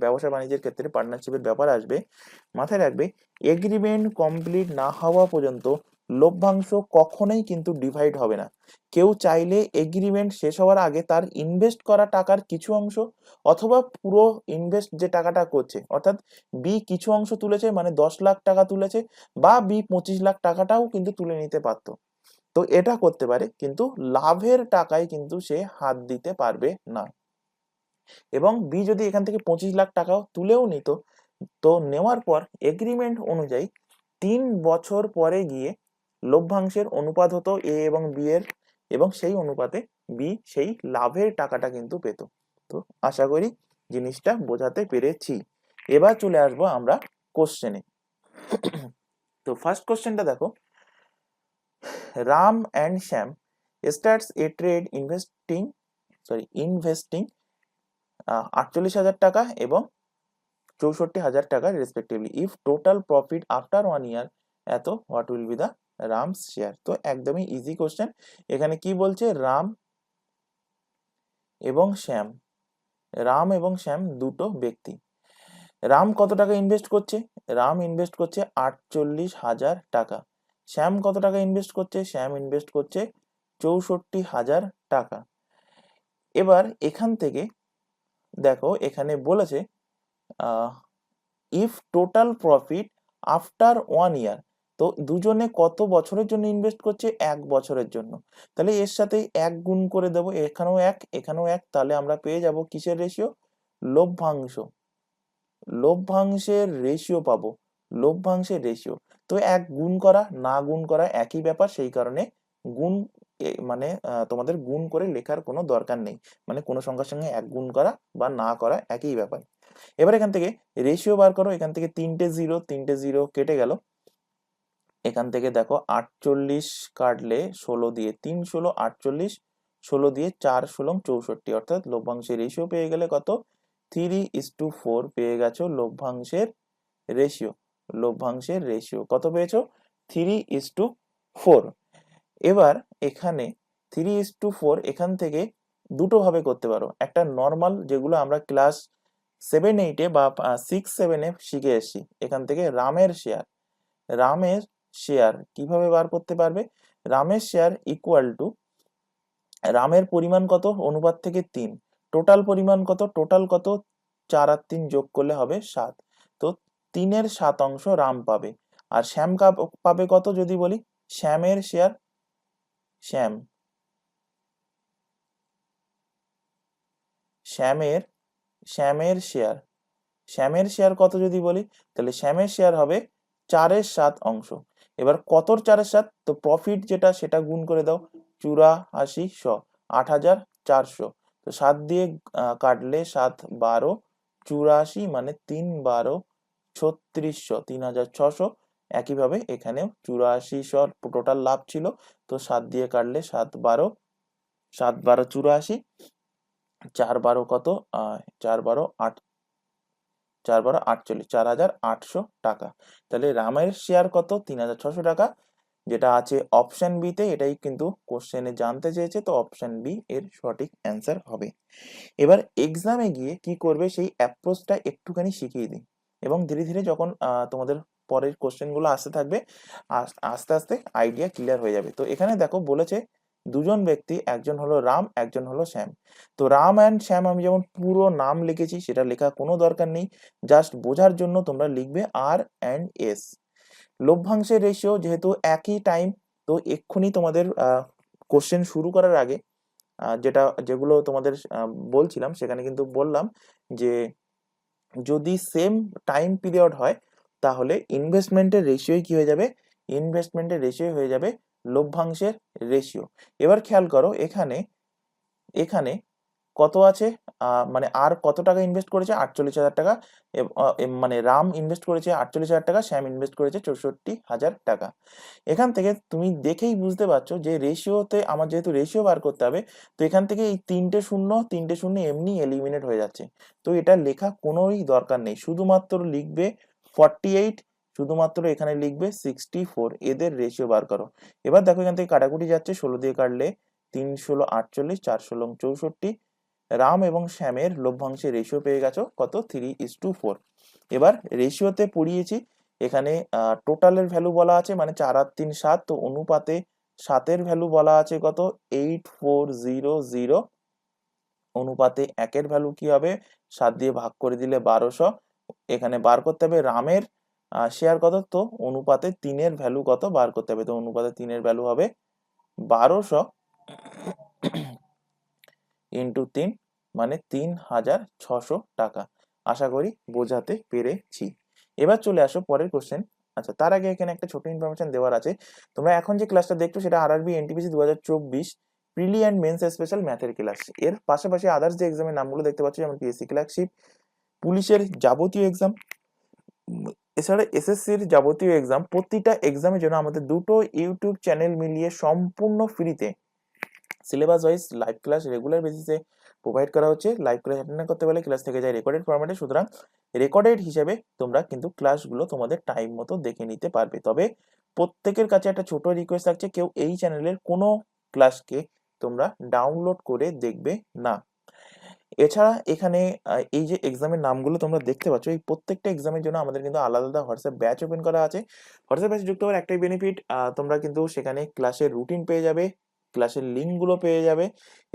ব্যবসা বাণিজ্যের ক্ষেত্রে পার্টনারশিপের ব্যাপার আসবে, মাথায় রাখবে এগ্রিমেন্ট কমপ্লিট না হওয়া পর্যন্ত লভ্যাংশ কখনোই কিন্তু ডিভাইড হবে না। কেউ চাইলে এগ্রিমেন্ট শেষ হওয়ার আগে তার ইনভেস্ট করা টাকার কিছু অংশ অথবা পুরো ইনভেস্ট যে টাকাটা করছে, অর্থাৎ বি কিছু অংশ তুলেছে মানে 10 লাখ টাকা তুলেছে, বা বি 25 লাখ টাকাটাও কিন্তু তুলে নিতে পারতো। তো এটা করতে পারে, কিন্তু লাভের টাকায় কিন্তু সে হাত দিতে পারবে না। এবং বি যদি এখান থেকে 25 লাখ টাকাও তুলেও নিত, তো নেওয়ার পর এগ্রিমেন্ট অনুযায়ী 3 বছর পরে গিয়ে লভ্যাংশের অনুপাত হতো এ এবং বি এর, এবং সেই অনুপাতে বি সেই লাভের টাকাটা কিন্তু পেত। তো আশা করি জিনিসটা বোঝাতে পেরেছি। এবার চলে আসবো আমরা কোশ্চেনে। তো ফার্স্ট কোশ্চেনটা দেখো, Ram and Shyam starts a trade investing 48,000 টাকা এবং 64,000 টাকা respectively. If total profit after 1 year এত, what will be the Ram's share? তো একদমই ইজি কোশ্চেন। এখানে কি বলছে, রাম এবং শ্যাম দুটো ব্যক্তি। রাম কত টাকা ইনভেস্ট করছে? রাম ইনভেস্ট করছে 48,000 টাকা। শ্যাম কত টাকা ইনভেস্ট করছে? শ্যাম ইনভেস্ট করছে 64,000 টাকা। এবার এখান থেকে দেখো, এখানে বলেছে ইফ টোটাল প্রফিট আফটার 1 ইয়ার, তো দুজনে কত বছরের জন্য ইনভেস্ট করছে? 1 বছরের জন্য। তাহলে এর সাথে 1 গুণ করে দেবো, এখানেও 1 এখানেও 1, তাহলে আমরা পেয়ে যাব কিসের রেশিও? লভ্যাংশের রেশিও পাবো, লভ্যাংশের রেশিও। তো 1 গুণ করা না গুণ করা একই ব্যাপার, সেই কারণে গুণ মানে তোমাদের গুণ করে লেখার কোনো দরকার নেই, মানে কোনো সংখ্যার সঙ্গে 1 গুণ করা বা না করা একই ব্যাপার। এবার এখান থেকে রেশিও বার করো, এখান থেকে 3টে জিরো কেটে গেল। এখান থেকে দেখো 48 কাটলে 16 দিয়ে 3 16 48, 16 দিয়ে 4 16 64, অর্থাৎ লভ্যাংশের রেশিও পেয়ে গেলে কত? 3:4 পেয়ে গেছো লভ্যাংশের রেশিও কত পেয়েছো? 3:4। এবার এখানে 3:4 এখান থেকে দুটো ভাবে করতে পারো। একটা নর্মাল, যেগুলো আমরা ক্লাস 7-8 বা 6-7 শিখে এসেছি, এখান থেকে রামের শেয়ার কিভাবে বার করতে পারবে? রামের শেয়ার ইকুয়াল টু, রামের পরিমাণ কত? অনুপাত থেকে 3। টোটাল পরিমাণ কত? টোটাল কত? 4 আর 3 যোগ করলে হবে 7। তো 3-এর 7 অংশ রাম পাবে। আর শ্যাম পাবে কত যদি বলি? শ্যামের শেয়ার, শ্যামের শেয়ার কত যদি বলি? তাহলে শ্যামের শেয়ার হবে 4-এর 7 অংশ। এবার কতর 4-এর 7? তো প্রফিট যেটা সেটা গুণ করে দাও, 8400, 8,400। তো 7 দিয়ে কাটলে 7 12 84, মানে 3 12 3600, 3,600। একইভাবে এখানেও 8400 টোটাল লাভ ছিল, তো 7 দিয়ে কাটলে 7 12 84, 4 12 কত? 4 12 8, 4 12 48, 4,800 টাকা। তাহলে রামের শেয়ার কত? 3,600 টাকা, যেটা আছে অপশন বি তে। এটাই কিন্তু কোশ্চেনে জানতে চেয়েছে, তো অপশন বি এর সঠিক অ্যান্সার হবে। এবার এক্সামে গিয়ে কি করবে সেই অ্যাপ্রোচটা একটুখানি শিখিয়ে দিই, এবং ধীরে ধীরে যখন তোমাদের পরের কোশ্চেনগুলো আসতে থাকবে, আস্তে আস্তে আইডিয়া ক্লিয়ার হয়ে যাবে। তো এখানে দেখো বলেছে দুজন ব্যক্তি, একজন হলো রাম, একজন হলো শ্যাম। তো রাম অ্যান্ড শ্যাম আমি যেমন পুরো নাম লিখেছি, সেটা লেখা কোনো দরকার নেই, জাস্ট বোঝার জন্য তোমরা লিখবে আর অ্যান্ড এস। লভ্যাংশের রেশিও যেহেতু একই টাইম, তো এক্ষুনি তোমাদের কোশ্চেন শুরু করার আগে যেগুলো তোমাদের বলছিলাম, সেখানে কিন্তু বললাম যে যদি সেম টাইম পিরিয়ড হয়, তাহলে ইনভেস্টমেন্টের রেশিওই কি হয়ে যাবে? লভ্যাংশের রেশিও। এবার খেয়াল করো, এখানে কত আছে? মানে আর কত টাকা ইনভেস্ট করেছে? 48,000 টাকা। মানে রাম ইনভেস্ট করেছে 48,000 টাকা, শ্যাম ইনভেস্ট করেছে 64,000 টাকা। এখান থেকে তুমি দেখেই বুঝতে পারছো যে রেশিওতে আমার যেহেতু রেশিও বার করতে হবে, তো এখান থেকে এই 3টে শূন্য এমনি এলিমিনেট হয়ে যাচ্ছে। তো এটা লেখা কোনোই দরকার নেই, শুধুমাত্র লিখবে 48, শুধুমাত্র এখানে লিখবে 64, এদের রেশিও বার করো। এবার দেখো এখান থেকে কাটাকুটি যাচ্ছে, 16 দিয়ে কাটলে 3 16 48, 4 16 64। রাম এবং শ্যামের লভ্যাংশের রেশিও পেয়ে গেছো কত? 3:4। এবার রেশিওতে পড়িয়েছি, এখানে টোটালের ভ্যালু বলা আছে, মানে 4 আর 3 7, তো অনুপাতে 7-এর ভ্যালু বলা আছে কত? 8400। অনুপাতে 1-এর ভ্যালু কি হবে? 7 দিয়ে ভাগ করে দিলে 1200। এখানে বার করতে হবে রামের শেয়ার কত, তো অনুপাতে 3-এর ভ্যালু কত বার করতে হবে, তো অনুপাতে 3-এর ভ্যালু হবে 1200 ইন্টু 3 মানে 3600 টাকা। আশা করি বোঝাতে পেরেছি। এবার চলে আসো পরের কোশ্চেন। আচ্ছা, তার আগে এখানে একটা ছোট ইনফরমেশন দেওয়ার আছে। তোমরা এখন যে ক্লাসটা দেখছো সেটা আরআরবি এনটিপিসি 2024 প্রিলি অ্যান্ড মেন্স স্পেশাল ম্যাথের ক্লাস। এর পাশাপাশি আদার্স যে এক্সামের নামগুলো দেখতে পাচ্ছ, যেমন পিএসসি ক্লার্কশিপ, পুলিশের যাবতীয় এক্সাম, এছাড়া এসএসসির যাবতীয় এক্সাম, প্রতিটা এক্সামের জন্য আমাদের দুটো ইউটিউব চ্যানেল মিলিয়ে সম্পূর্ণ ফ্রিতে syllabus wise live class regular বেসিসে প্রোভাইড করা হচ্ছে। লাইভ ক্লাস অ্যাটেন্ড করতে পারলে ক্লাস থেকে যায় রেকর্ডেড ফরম্যাটে, সুতরাং রেকর্ডেড হিসেবে তোমরা কিন্তু ক্লাসগুলো তোমাদের টাইম মতো দেখে নিতে পারবে। তবে প্রত্যেকের কাছে একটা ছোট রিকোয়েস্ট থাকছে, কেউ এই চ্যানেলের কোনো ক্লাসকে তোমরা ডাউনলোড করে দেখবে না। এছাড়া এখানে এই যে এক্সামের নামগুলো তোমরা দেখতে পাচ্ছ, এই প্রত্যেকটা এক্সামের জন্য আমাদের কিন্তু আলাদা আলাদা হোয়াটসঅ্যাপ ব্যাচ ওপেন করা আছে। হোয়াটসঅ্যাপ ব্যাচে যুক্ত হওয়ার একটাই বেনিফিট, তোমরা কিন্তু সেখানে ক্লাসের রুটিন পেয়ে যাবে, ক্লাসের লিঙ্কগুলো পেয়ে যাবে।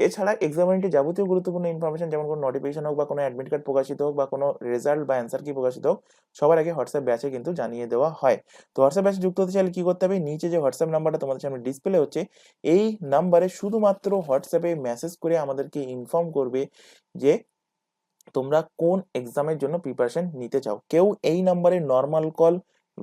এছাড়া এক্সামিনেন্টের যাবতীয় গুরুত্বপূর্ণ ইনফরমেশন, যেমন কোনো নোটিফিকেশন হোক বা কোনো অ্যাডমিট কার্ড প্রকাশিত হোক বা কোনো রেজাল্ট বা অ্যান্সার কি প্রকাশিত হোক, সবার আগে হোয়াটসঅ্যাপ ব্যাচে কিন্তু জানিয়ে দেওয়া হয়। তো হোয়াটসঅ্যাপ ব্যাচে যুক্ত হতে চাইলে কি করতে হবে, নিচে যে হোয়াটসঅ্যাপ নাম্বারটা তোমাদের সামনে ডিসপ্লে হচ্ছে, এই নাম্বারে শুধুমাত্র হোয়াটসঅ্যাপে মেসেজ করে আমাদেরকে ইনফর্ম করবে যে তোমরা কোন এক্সামের জন্য প্রিপারেশন নিতে চাও। কেউ এই নাম্বারে নর্মাল কল,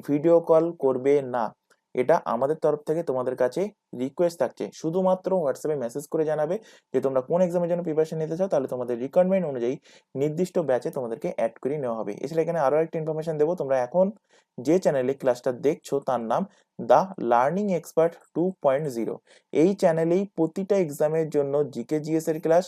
ভিডিও কল করবে না। এটা আমাদের তরফ থেকে তোমাদের কাছে রিকোয়েস্ট থাকছে, শুধুমাত্র হোয়াটসঅ্যাপে মেসেজ করে জানাবে যে তোমরা কোন এক্সামের জন্য প্রিপারেশন নিতে চাও, তাহলে তোমাদের রিকোয়ারমেন্ট অনুযায়ী নির্দিষ্ট ব্যাচে তোমাদেরকে অ্যাড করে নেওয়া হবে। এছাড়া এখানে আরো একটা ইনফরমেশন দেবো, তোমরা এখন যে চ্যানেলে ক্লাসটা দেখছো তার নাম দ্য লার্নিং এক্সপার্ট 2.0। এই চ্যানেলেই প্রতিটা এক্সামের জন্য জিকে জিএস এর ক্লাস,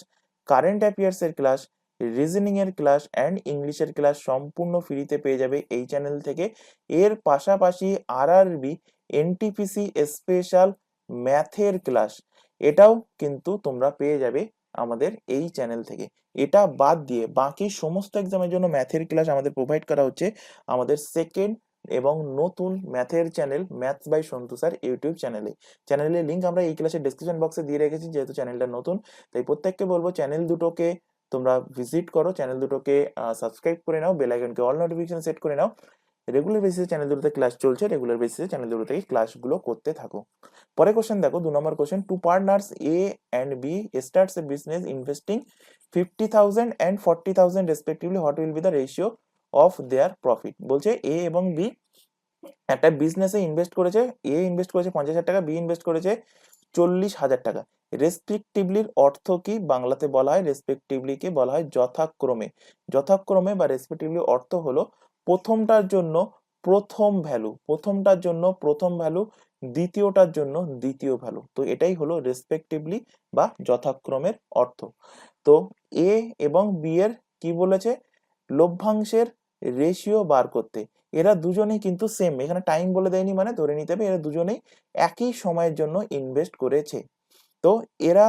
কারেন্ট অ্যাফেয়ার্স এর ক্লাস, রিজনিং এর ক্লাস অ্যান্ড ইংলিশের ক্লাস সম্পূর্ণ ফ্রিতে পেয়ে যাবে এই চ্যানেল থেকে। এর পাশাপাশি আরআরবি এনটিপিসি স্পেশাল ম্যাথের ক্লাস, এটাও কিন্তু তোমরা পেয়ে যাবে আমাদের এই চ্যানেল থেকে। এটা বাদ দিয়ে বাকি সমস্ত এক্সামের জন্য ম্যাথের ক্লাস আমাদের প্রোভাইড করা হচ্ছে আমাদের সেকেন্ড এবং নতুন ম্যাথের channel maths by Santu sir YouTube চ্যানেলে। চ্যানেলের লিঙ্ক আমরা এই ক্লাসের ডেসক্রিপশন বক্সে দিয়ে রেখেছি, যেহেতু চ্যানেলটা নতুন তাই প্রত্যেককে বলবো চ্যানেল দুটোকে তোমরা ভিজিট করো, চ্যানেল দুটোকে সাবস্ক্রাইব করে নাও, বেল আইকনকে অল নোটিফিকেশন সেট করে নাও। রেগুলার বেসিসে চ্যানেল দুটোতে ক্লাস চলছে, রেগুলার বেসিসে চ্যানেল দুটো থেকে ক্লাসগুলো করতে থাকো। পরে কোশ্চেন দেখো, 2 number question, two partners A and B starts a business investing 50,000 and 40,000 respectively, what will be the ratio of their profit. বলছে এ এবং বি একটা বিজনেসে ইনভেস্ট করেছে, এ ইনভেস্ট করেছে 50,000 টাকা, বি ইনভেস্ট করেছে 40,000 টাকা। রেসপেক্টিভলির অর্থ কি? বাংলাতে বলা হয় রেসপেক্টিভলিকে বলা হয় যথাক্রমে। যথাক্রমে বা রেসপেক্টিভলি অর্থ হলো প্রথমটার জন্য প্রথম ভ্যালু, প্রথমটার জন্য প্রথম ভ্যালু, দ্বিতীয়টার জন্য দ্বিতীয় ভ্যালু। তো এটাই হলো রেসপেক্টিভলি বা যথাক্রমের অর্থ। তো এ এবং বি এর কি বলেছে, লভ্যাংশের রেশিও বার করতে। এরা দুজনেই কিন্তু সেম, এখানে টাইম বলে দেয়নি, মানে ধরে নিতে হবে এরা দুজনেই একই সময়ের জন্য ইনভেস্ট করেছে। তো এরা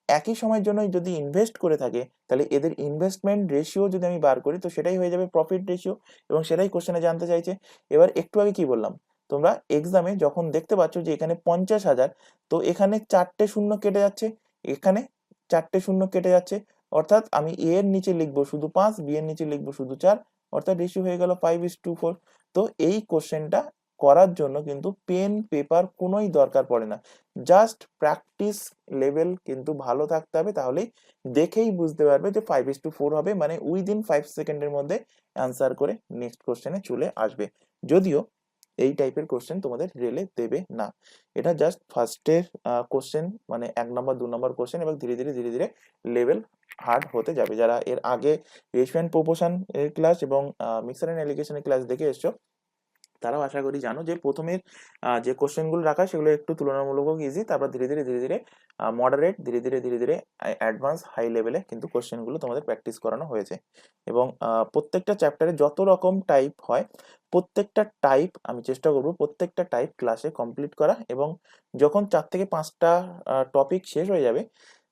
একই সময়ের জন্য যদি ইনভেস্ট করে থাকে, তাহলে এদের ইনভেস্টমেন্ট রেশিও যদি আমি বার করি, তো সেটাই হয়ে যাবে প্রফিট রেশিও, এবং সেটাই কোশ্চেনে জানতে চাইছে। এবার একটু আগে কি বললাম, তোমরা এক্সামে যখন দেখতে পাচ্ছ যে এখানে 50,000, তো এখানে 4টে শূন্য কেটে যাচ্ছে, এখানে 4টে শূন্য কেটে যাচ্ছে, অর্থাৎ আমি এ এর নিচে লিখবো শুধু 5, বি এর নিচে লিখবো শুধু 4, অর্থাৎ রেশিও হয়ে গেল 5:4। তো এই কোশ্চেনটা করার জন্য কিন্তু পেন পেপার কোনোই দরকার পড়ে না, জাস্ট প্র্যাকটিস লেভেল কিন্তু ভালো থাকতে হবে, তাহলেই দেখেই বুঝতে পারবে যে 5:4 হবে, মানে উইদিন 5 সেকেন্ডের মধ্যে অ্যান্সার করে নেক্সট কোশ্চেনে চলে আসবে। যদিও এই টাইপের কোশ্চেন তোমাদের রেলে দেবে না, এটা জাস্ট ফার্স্টের কোশ্চেন, মানে 1 নম্বর 2 নম্বর কোশ্চেন, এবং ধীরে ধীরে ধীরে ধীরে লেভেল হার্ড হতে যাবে। যারা এর আগে রেশিও এন্ড প্রপোর্শন এর ক্লাস এবং মিক্সার এন্ড অ্যালিগেশনের ক্লাস দেখে এসছো, তারাও আশা করি জানো যে প্রথমের যে কোশ্চেনগুলো রাখা সেগুলো একটু তুলনামূলক ইজি, তারপর ধীরে ধীরে ধীরে ধীরে মডারেট, ধীরে ধীরে ধীরে ধীরে অ্যাডভান্স হাই লেভেলে কিন্তু কোশ্চেনগুলো তোমাদের প্র্যাকটিস করানো হয়েছে। এবং প্রত্যেকটা চ্যাপ্টারে যত রকম টাইপ হয়, প্রত্যেকটা টাইপ আমি চেষ্টা করব প্রত্যেকটা টাইপ ক্লাসে কমপ্লিট করা, এবং যখন 4 থেকে 5টা টপিক শেষ হয়ে যাবে,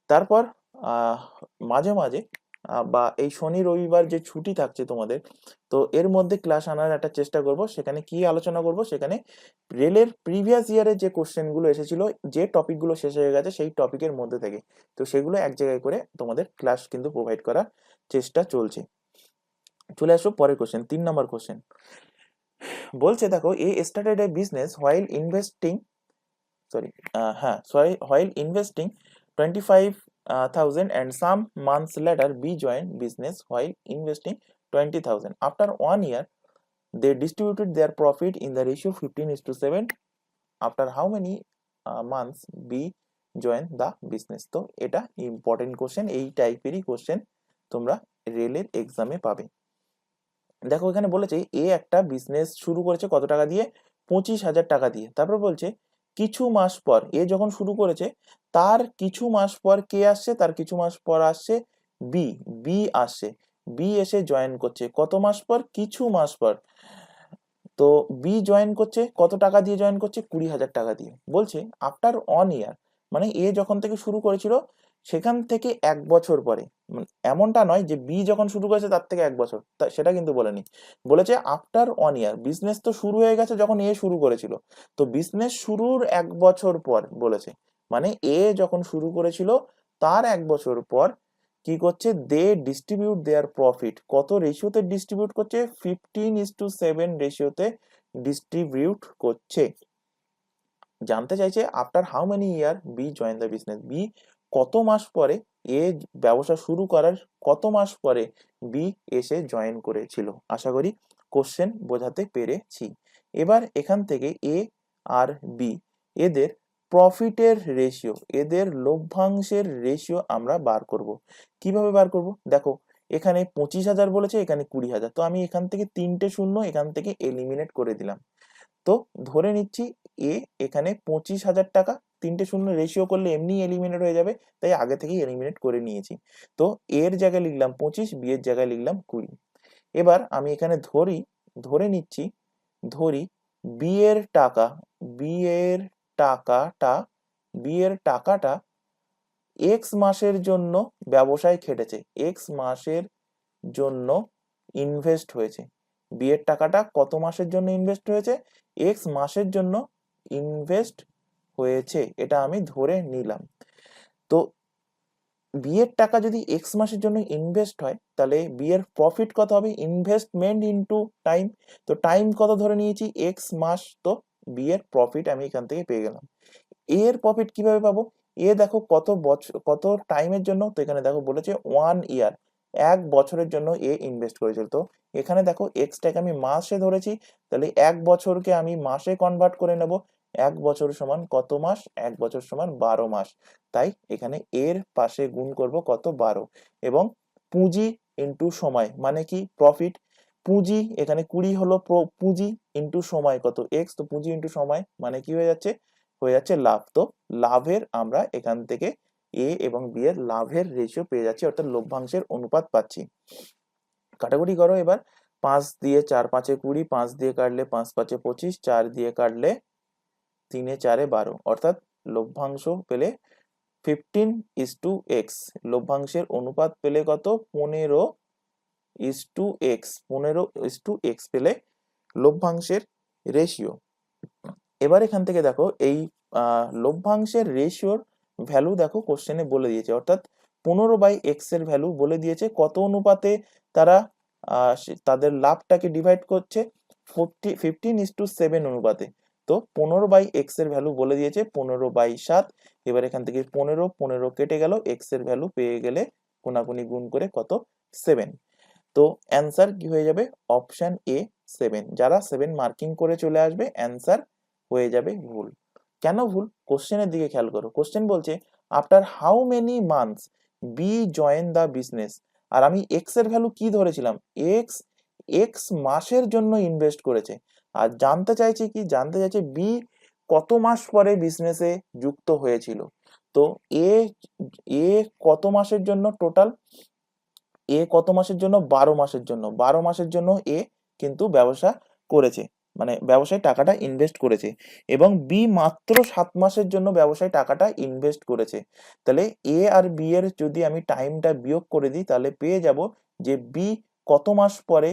তারপর মাঝে মাঝে বা এই শনি রবিবার যে ছুটি থাকছে তোমাদের, তো এর মধ্যে ক্লাস আনার একটা চেষ্টা করব। সেখানে কি আলোচনা করব, সেখানে রেলের প্রিভিয়াস ইয়ারে যে কোশ্চেনগুলো এসেছিল, যে টপিকগুলো শেষ হয়ে গেছে সেই টপিকের মধ্যে থেকে, তো সেগুলো এক জায়গায় করে তোমাদের ক্লাস কিন্তু প্রোভাইড করার চেষ্টা চলছে। চলে আসো পরের কোশ্চেন, 3 নম্বর কোশ্চেন। বলছে দেখো, A started a business while investing while investing 25,000 and some months later B joined business while investing 20,000. After 1 year, they distributed their profit in the ratio 15:7. After how many months B joined the business? তো এটা ইম্পর্টেন্ট কোশ্চেন, এই টাইপেরই কোশ্চেন তোমরা রেলের এক্সামে পাবে। দেখো এখানে বলেছে এ একটা বিজনেস শুরু করেছে কত টাকা দিয়ে, 25,000 টাকা দিয়ে। তারপর বলছে কিছু মাস পর, এ যখন শুরু করেছে তার কিছু মাস পর কে আসছে, তার কিছু মাস পর আসছে বি, বি আসছে, বি এসে জয়েন করছে কত মাস পর, কিছু মাস পর। তো বি জয়েন করছে কত টাকা দিয়ে জয়েন করছে, 20,000 টাকা দিয়ে। বলছে আফটার 1 ইয়ার, মানে এ যখন থেকে শুরু করেছিল সেখান থেকে 1 বছর পরে, এমনটা নয় যে বি যখন শুরু করেছে তার থেকে 1 বছর, সেটা কিন্তু বলেনি। বলেছে আফটার 1 ইয়ার, বিজনেস তো শুরু হয়ে গেছে যখন এ শুরু করেছিল, তো বিজনেস শুরুর 1 বছর পর বলেছে, মানে এ যখন শুরু করেছিল তার 1 বছর পর কি করছে, দে ডিস্ট্রিবিউট দেয়ার প্রফিট, কত রেশিওতে ডিস্ট্রিবিউট করছে, 15:7 রেশিওতে ডিস্ট্রিবিউট করছে। জানতে চাইছে after how many year B join the business, B কত মাস পরে, এ ব্যবসা শুরু করার কত মাস পরে বি এসে জয়েন করেছিল। আশা করি কোশ্চেন বোঝাতে পেরেছি। এবার এখান থেকে এ আর বি এদের প্রফিটের রেশিও, এদের লভ্যাংশের রেশিও আমরা বার করব। কিভাবে বার করব, দেখো এখানে 25,000 বলেছে, এখানে 20,000, তো আমি এখান থেকে 3টে শূন্য এখান থেকে এলিমিনেট করে দিলাম। তো ধরে নিচ্ছি এ এখানে 25,000 টাকা, 3টে শূন্য রেশিও করলে এমনি এলিমিনেট হয়ে যাবে, তাই আগে থেকে এলিমিনেট করে নিয়েছি। তো এর জায়গায় লিখলাম 25, বি এর জায়গায় লিখলাম 20। এবার আমি এখানে ধরে নিচ্ছি, ধরি বি এর টাকা, বি এর টাকাটা, বি এর টাকাটা এক্স মাসের জন্য ব্যবসায় খেটেছে, এক্স মাসের জন্য ইনভেস্ট হয়েছে। বি এর টাকাটা কত মাসের জন্য ইনভেস্ট হয়েছে, এক্স মাসের জন্য ইনভেস্ট হয়েছে, এটা আমি ধরে নিলাম। তো বি এর টাকা যদি এক্স মাসের জন্য ইনভেস্ট হয়, তাহলে বি এর প্রফিট কত হবে, ইনভেস্টমেন্ট ইনটু টাইম, তো টাইম কত ধরে নিয়েছি, এক্স মাস, তো বি এর প্রফিট আমি এখান থেকে পেয়ে গেলাম। এ এর প্রফিট কিভাবে পাবো, এ দেখো কত বছর, কত টাইমের জন্য, তো এখানে দেখো বলেছে 1 ইয়ার, 1 বছরের জন্য এ ইনভেস্ট করেছিল। তো এখানে দেখো এক্সটাকে আমি মাসে ধরেছি, তাহলে 1 বছরকে আমি মাসে কনভার্ট করে নেব। 1 বছর সমান কত মাস, 1 বছর সমান 12 মাস, তাই এখানে এর পাশে গুণ করব কত, 12। এবং পুঁজি ইন্টু সময় মানে কি, প্রফিট, পুঁজি এখানে 20 হলো পুঁজি, ইন্টু সময় কত এক্স, তো পুঁজি ইন্টু সময় মানে কি হয়ে যাচ্ছে লাভ। তো লাভের আমরা এখান থেকে এ এবং বি এর লাভের রেশিও পেয়ে যাচ্ছি, অর্থাৎ লভ্যাংশের অনুপাত পাচ্ছি। কাটাকুটি করো এবার, 5 দিয়ে 4 5 20, 5 দিয়ে কাটলে 5 5 25, 4 দিয়ে কাটলে 3 4 12, অর্থাৎ লভ্যাংশ পেলে 15:x, লভ্যাংশের অনুপাত পেলে কত, 15:x, 15:x পেলে লভ্যাংশের রেশিও। এবার এখান থেকে দেখো এই লভ্যাংশের রেশিওর ভ্যালু দেখো কোশ্চেনে বলে দিয়েছে, অর্থাৎ 15/x এর ভ্যালু বলে দিয়েছে, কত অনুপাতে তারা তাদের লাভটাকে ডিভাইড করছে, 15:7 অনুপাতে। তো 15/x এর ভ্যালু বলে দিয়েছে 15/7। এবার এখান থেকে 15 কেটে গেল, এক্স এর ভ্যালু পেয়ে গেলে কোনাকুনি গুণ করে কত, 7। তো অ্যান্সার কি হয়ে যাবে, অপশন এ 7। যারা 7 মার্কিং করে চলে আসবে অ্যান্সার হয়ে যাবে ভুল। কেন ভুল, কোশ্চেনের দিকে খেয়াল করো। কোশ্চেন বলছে after how many months B join the business, আর আমি এক্স এর ভ্যালু কি ধরেছিলাম, এক্স, এক্স মাসের জন্য ইনভেস্ট করেছে। আর জানতে চাইছে কি, জানতে চাইছে বি কত মাস পরে বিজনেসে যুক্ত হয়েছিল। তো এ এ কত মাসের জন্য টোটাল, এ কত মাসের জন্য, 12 মাসের জন্য, 12 মাসের জন্য এ কিন্তু ব্যবসা করেছে, মানে ব্যবসায় টাকাটা ইনভেস্ট করেছে। এবং বি মাত্র 7 মাসের জন্য ব্যবসায় টাকাটা ইনভেস্ট করেছে। তাহলে এ আর বি এর যদি আমি টাইমটা বিয়োগ করে দিই, তাহলে পেয়ে যাব যে বি কত মাস পরে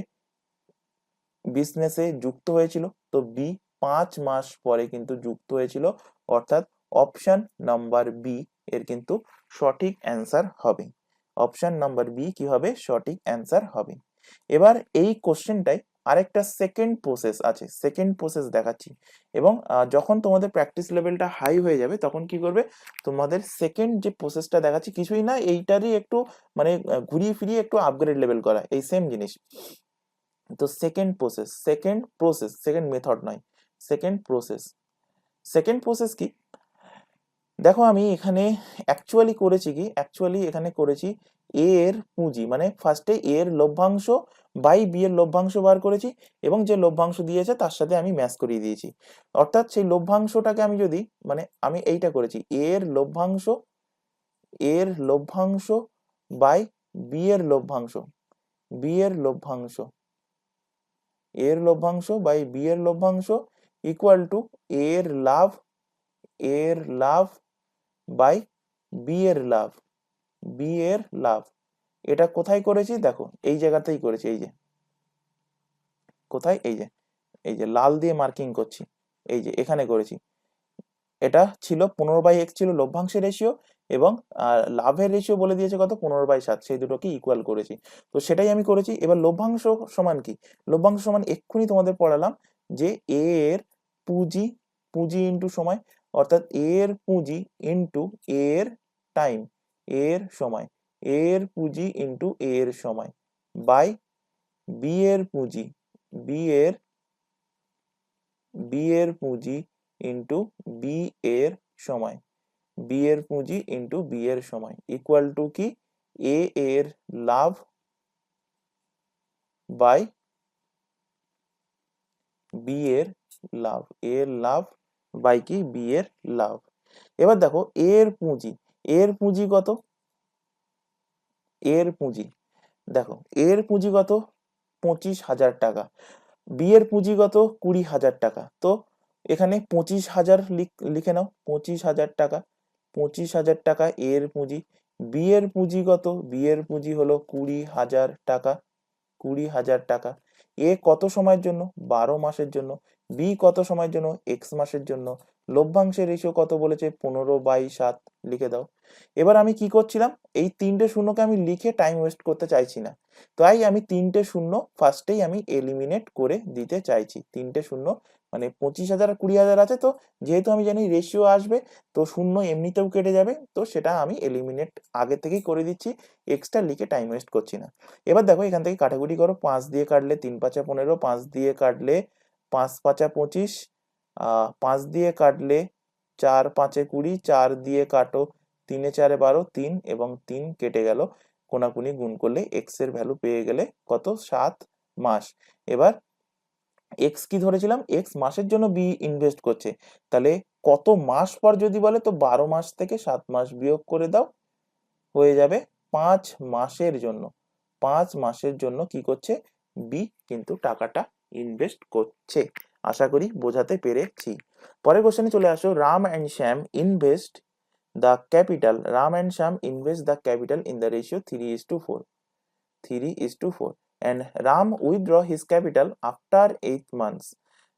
বিজনেসে যুক্ত হয়েছিল, তো বি 5 মাস পরে কিন্তু যুক্ত হয়েছিল, অর্থাৎ অপশন নাম্বার বি এর কিন্তু সঠিক অ্যান্সার হবে। অপশন নাম্বার বি কি হবে, সঠিক অ্যান্সার হবে। এবার এই কোশ্চেনটাই আরেকটা সেকেন্ড প্রসেস আছে, সেকেন্ড প্রসেস দেখাচ্ছি। এবং যখন তোমাদের প্র্যাকটিস লেভেলটা হাই হয়ে যাবে তখন কি করবে, তোমাদের সেকেন্ড যে প্রসেসটা দেখাচ্ছি কিছুই না, এইটারই একটু মানে ঘুরিয়ে ফিরিয়ে একটু আপগ্রেড লেভেল করা, এই সেম জিনিস। তো সেকেন্ড মেথড নয়, সেকেন্ড প্রসেস। সেকেন্ড প্রসেস কি, দেখো আমি এখানে অ্যাকচুয়ালি এখানে করেছি এ এর পুঁজি, মানে ফার্স্টে এ এর লভ্যাংশ বাই বি এর লভ্যাংশ বার করেছি, এবং যে লভ্যাংশ দিয়েছে তার সাথে আমি ম্যাচ করিয়ে দিয়েছি। অর্থাৎ সেই লভ্যাংশটাকে আমি যদি, মানে আমি এইটা করেছি এর লভ্যাংশ বাই বি এর লভ্যাংশ, বি এর লভ্যাংশ, এর লভ্যাংশ বাই বি এর লভ্যাংশ ইকুয়াল টু এর লাভ বাই বি এর লাভ, বি এর লাভ। এটা কোথায় করেছি দেখো, এই জায়গাতেই করেছি, এই যে কোথায়, এই যে লাল দিয়ে মার্কিং করছি, এই যে এখানে করেছি। এটা ছিল 15/x ছিল লভ্যাংশের রেশিও, এবং লাভের রেশিও বলে দিয়েছে কত, 15/7, সেই দুটোকে ইকুয়াল করেছি। তো সেটাই আমি করেছি। এবার লভ্যাংশ সমান কি, লভ্যাংশ সমান এক্ষুনি তোমাদের পড়ালাম যে এ এর পুঁজি, পুঁজি ইন্টু সময়, অর্থাৎ এর পুঁজি ইন্টু এর টাইম, এর সময়, এর পুঁজি ইন্টু এর সময় বাই বি এর পুঁজি, বি এর বি এর পুঁজি ইন্টু বি এর সময়, বি এর পুঁজি ইন্টু বি এর সময় ইকুয়াল টু কি, এ এর লাভ বাই বি এর লাভ, এর লাভ বাই কি, বি এর লাভ। এবার দেখো এর পুঁজি, এর পুঁজি কত, এর পুঁজি দেখো, এর পুঁজি কত 25,000 টাকা, বি এর পুঁজিগত 20,000 টাকা। তো এখানে 25,000 লিখে নাও, 25,000 টাকা, 25,000 টাকা এর পুঁজি। বি এর পুঁজিগত, বি এর পুঁজি হলো 20,000 টাকা, 20,000 টাকা। এ কত সময়ের জন্য, 12 মাসের জন্য। বি কত সময়ের জন্য, এক্স মাসের জন্য। লভ্যাংশের রেশিও কত বলেছে, 15/7 লিখে দাও। এবার আমি কি করছিলাম, এই তিনটে শূন্যকে আমি লিখে টাইম ওয়েস্ট করতে চাইছি না, তাই আমি তিনটে শূন্য ফার্স্টেই আমি এলিমিনেট করে দিতে চাইছি। তিনটে শূন্য মানে 25,000 আর 20,000 আছে, তো যেহেতু আমি জানি রেশিও আসবে, তো শূন্য এমনিতেও কেটে যাবে, তো সেটা আমি এলিমিনেট আগে থেকেই করে দিচ্ছি, এক্সট্রা লিখে টাইম ওয়েস্ট করছি না। এবার দেখো এখান থেকে কাটাকুটি করো, 5 দিয়ে কাটলে 3×5 = 15, 5 দিয়ে কাটলে 5×5 = 25, 5 দিয়ে কাটলে 4×5 = 20, 4 দিয়ে কাটো 3×4 = 12, 3 এবং 3 কেটে গেল, কোনাকুনি গুণ করলে এক্স এর ভ্যালু পেয়ে গেলে কত, 7 মাস। এবার এক্স কি ধরেছিলাম, এক্স মাসের জন্য বি ইনভেস্ট করছে, তাহলে কত মাস পর যদি বলে, তো 12 মাস থেকে 7 মাস বিয়োগ করে দাও, হয়ে যাবে 5 মাসের জন্য। 5 মাসের জন্য কি করছে, বি কিন্তু টাকাটা ইনভেস্ট করছে। আশা করি বোঝাতে পেরেছি। পরের কোশ্চেনে চলে আসো, Ram and Shyam invest the capital in the ratio 3:4, 3:4, and Ram withdraw his capital after 8 months.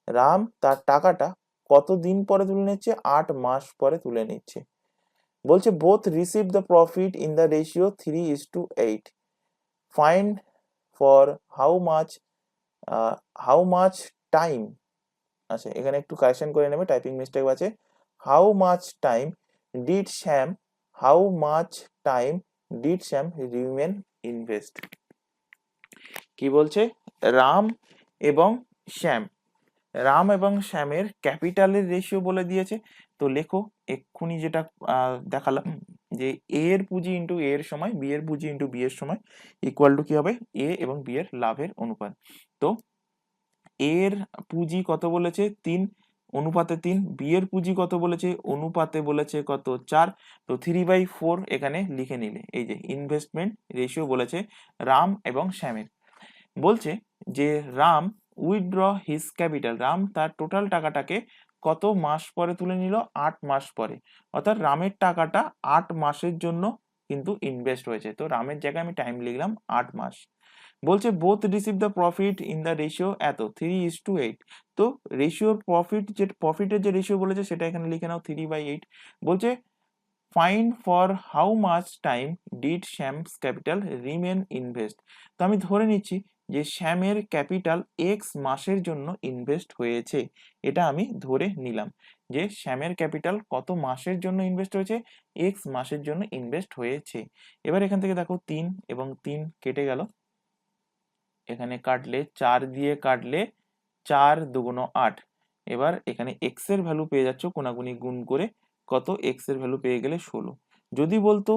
Ram তার টাকাটা কত দিন পরে তুলে নিচ্ছে, 8 মাস পরে তুলে নিচ্ছে। বলছে both receive the profit in the ratio 3:8. Find for how much time, আচ্ছা এখানে একটু কারেকশন করে নেবে, টাইপিং মিস্টেক আছে। How much time did Shyam, how much time did Shyam remain invest. কি বলছে, রাম এবং শ্যাম, রাম এবং শ্যামের ক্যাপিটালের রেশিও বলে দিয়েছে। তো লেখো এক্ষুনি যেটা দেখালাম, যে এ এর পুঁজি ইন্টু এ এর সময়, বি এর পুঁজি ইন্টু বি এর সময় ইকুয়াল টু কি হবে, এ এবং বি এর লাভের অনুপাত। তো এর পুঁজি কত বলেছে, 3:3, বি এর পুঁজি কত বলেছে, অনুপাতে বলেছে কত, 4। তো 3/4 এখানে লিখে নিলে, এই যে ইনভেস্টমেন্ট রেশিও বলেছে রাম এবং শ্যামের। বলছে যে Ram withdraw his capital, Ram তার টোটাল টাকাটাকে কত মাস পরে তুলে নিল, 8 মাস পরে। অর্থাৎ রামের টাকাটা 8 মাসের জন্য কিন্তু ইনভেস্ট হয়েছে। তো রামের জায়গায় আমি টাইম লিখলাম 8 মাস। বলছে both receive the profit in the ratio এত, 3:8। তো রেশিওর প্রফিটের যে রেশিও বলেছে সেটা এখানে লিখে নাও, 3/8। বলছে find for how much time did Shyam's capital remain invest. তো আমি ধরে নিচ্ছি যে শ্যামের ক্যাপিটাল এক্স মাসের জন্য ইনভেস্ট হয়েছে, এটা আমি ধরে নিলাম যে শ্যামের ক্যাপিটাল কত মাসের জন্য ইনভেস্ট হয়েছে, এক্স মাসের জন্য ইনভেস্ট হয়েছে। এবার এখান থেকে দেখো 3 এবং 3 কেটে গেল, এখানে কাটলে 4 দিয়ে কাটলে 4 দুগুণ 8। এবার এখানে এক্স এর ভ্যালু পেয়ে যাচ্ছ কোনাগুনি গুণ করে, কত এক্স এর ভ্যালু পেয়ে গেলে 16। যদি বলতো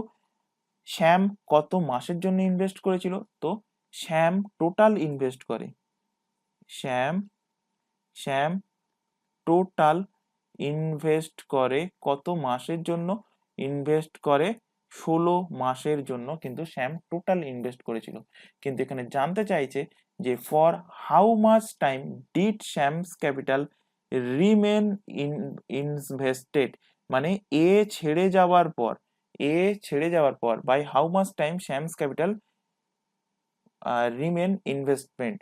শ্যাম কত মাসের জন্য ইনভেস্ট করেছিল, তো শ্যাম টোটাল ইনভেস্ট করে, শ্যাম শ্যাম টোটাল ইনভেস্ট করে কত মাসের জন্য, ইনভেস্ট করে 16 মাসের জন্য কিন্তু শ্যাম টোটাল ইনভেস্ট করেছিল। কিন্তু এখানে জানতে চাইছে যে for how much time did Shyam's capital remain invested, মানে এ ছেড়ে যাওয়ার পর, এ ছেড়ে যাওয়ার পর by how much time Shyam's capital remain investment.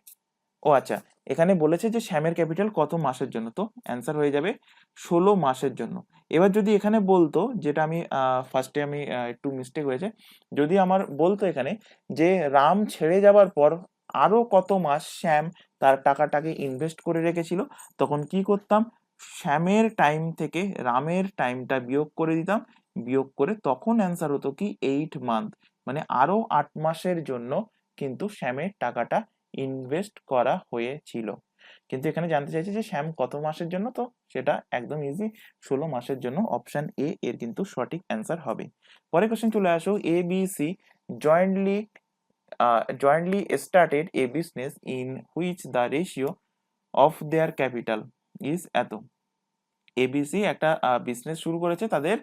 ও আচ্ছা, এখানে বলেছে যে শ্যামের ক্যাপিটাল কত মাসের জন্য, তো অ্যান্সার হয়ে যাবে 16 মাসের জন্য। এবার যদি এখানে বলতো, যেটা আমি ফার্স্টে আমি একটু মিস্টেক হয়েছে, যদি আমার বলতো এখানে যে রাম ছেড়ে যাবার পর আরো কত মাস শ্যাম তার টাকাটাকে ইনভেস্ট করে রেখেছিল, তখন কি করতাম, শ্যামের টাইম থেকে রামের টাইমটা বিয়োগ করে দিতাম, বিয়োগ করে তখন অ্যান্সার হতো কি 8 মান্থ, মানে আরো 8 মাসের জন্য কিন্তু শ্যামের টাকাটা ইনভেস্ট করা হয়েছিল। কিন্তু এখানে জানতে চাইছে যে শ্যাম কত মাসের জন্য, তো সেটা একদম ইজি, 16 মাসের জন্য, অপশন এ এর কিন্তু সঠিক অ্যান্সার হবে। পরের কোশ্চেন চলে আসো, A B C jointly started a business in which the ratio of their capital is এত। এবিসি একটা বিজনেস শুরু করেছে, তাদের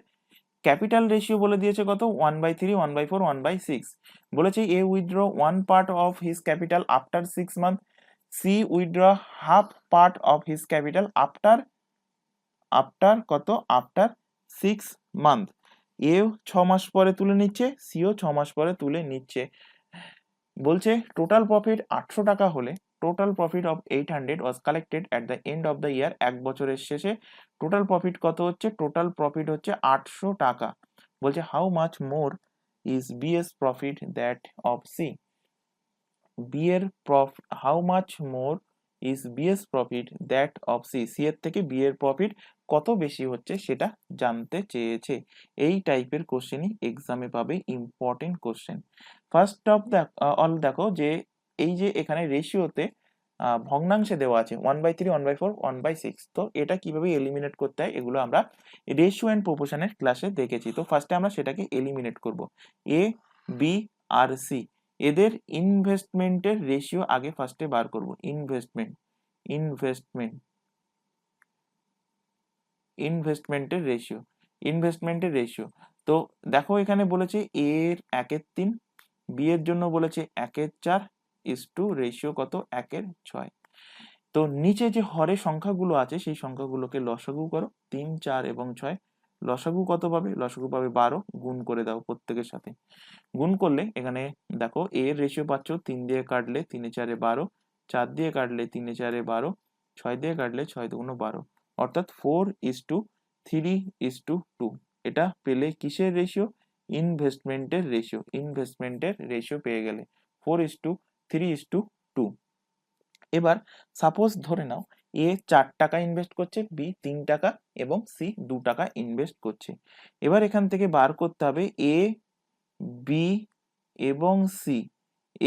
ক্যাপিটাল রেশিও বলে দিয়েছে কত, 1/3, 1/4, 1/6। বলেছে A withdraw 1 part of his capital after 6 month, C withdraw half part of his capital after after কত, আফটার 6 মান্থ। এ 6 মাস পরে তুলে নিচ্ছে, সিও 6 মাস পরে তুলে নিচ্ছে। বলছে টোটাল প্রফিট 800 টাকা হলে total profit of 800 was collected at the end of the year, এক বছরের শেষে টোটাল প্রফিট কত হচ্ছে, টোটাল প্রফিট হচ্ছে 800 টাকা। বলছে how much more is B's profit that of C, B এর how much more is B's profit that of C, C এর থেকে বি এর প্রফিট কত বেশি হচ্ছে সেটা জানতে চেয়েছে। এই টাইপের কোশ্চেনই এক্সামে পাবে, important question. First of all দেখো যে এই যে এখানে রেশিওতে ভগ্নাংশে দেওয়া আছে 1/3, 1/4, 1/6, তো এটা কিভাবে এলিমিনেট করতে হয় এগুলো আমরা রেশিও এন্ড প্রপোর্শনের ক্লাসে দেখেছি। তো ফার্স্টে আমরা সেটাকে এলিমিনেট করব। এ বি আর সি এদের ইনভেস্টমেন্টের রেশিও আগে ফার্স্টে বার করব। ইনভেস্টমেন্টের রেশিও। তো দেখো এখানে বলেছে এ এর 1/3, বি এর জন্য বলেছে 1/4 ইস টু রেশিও কত, 1/6। তো নিচে যে হরের সংখ্যাগুলো আছে সেই সংখ্যাগুলোকে লসাগু করো, 3, 4 এবং 6। লসাগু কত পাবে, লসাগু পাবে 12, গুণ করে দাও প্রত্যেকের সাথে। গুণ করলে এখানে দেখো এ এর রেশিও পাচ্ছ, 3 দিয়ে কাটলে 3 4 12, 4 দিয়ে কাটলে 3 4 12, 6 দিয়ে কাটলে 6 2 12, অর্থাৎ 4:3:2। এটা পেলে কিসের রেশিও, ইনভেস্টমেন্টের রেশিও পেয়ে গেলে 4:3:2। এবার সাপোজ ধরে নাও এ 4 টাকা ইনভেস্ট করছে, বি 3 টাকা এবং সি 2 টাকা ইনভেস্ট করছে। এবার এখান থেকে বার করতে হবে এ, বি এবং সি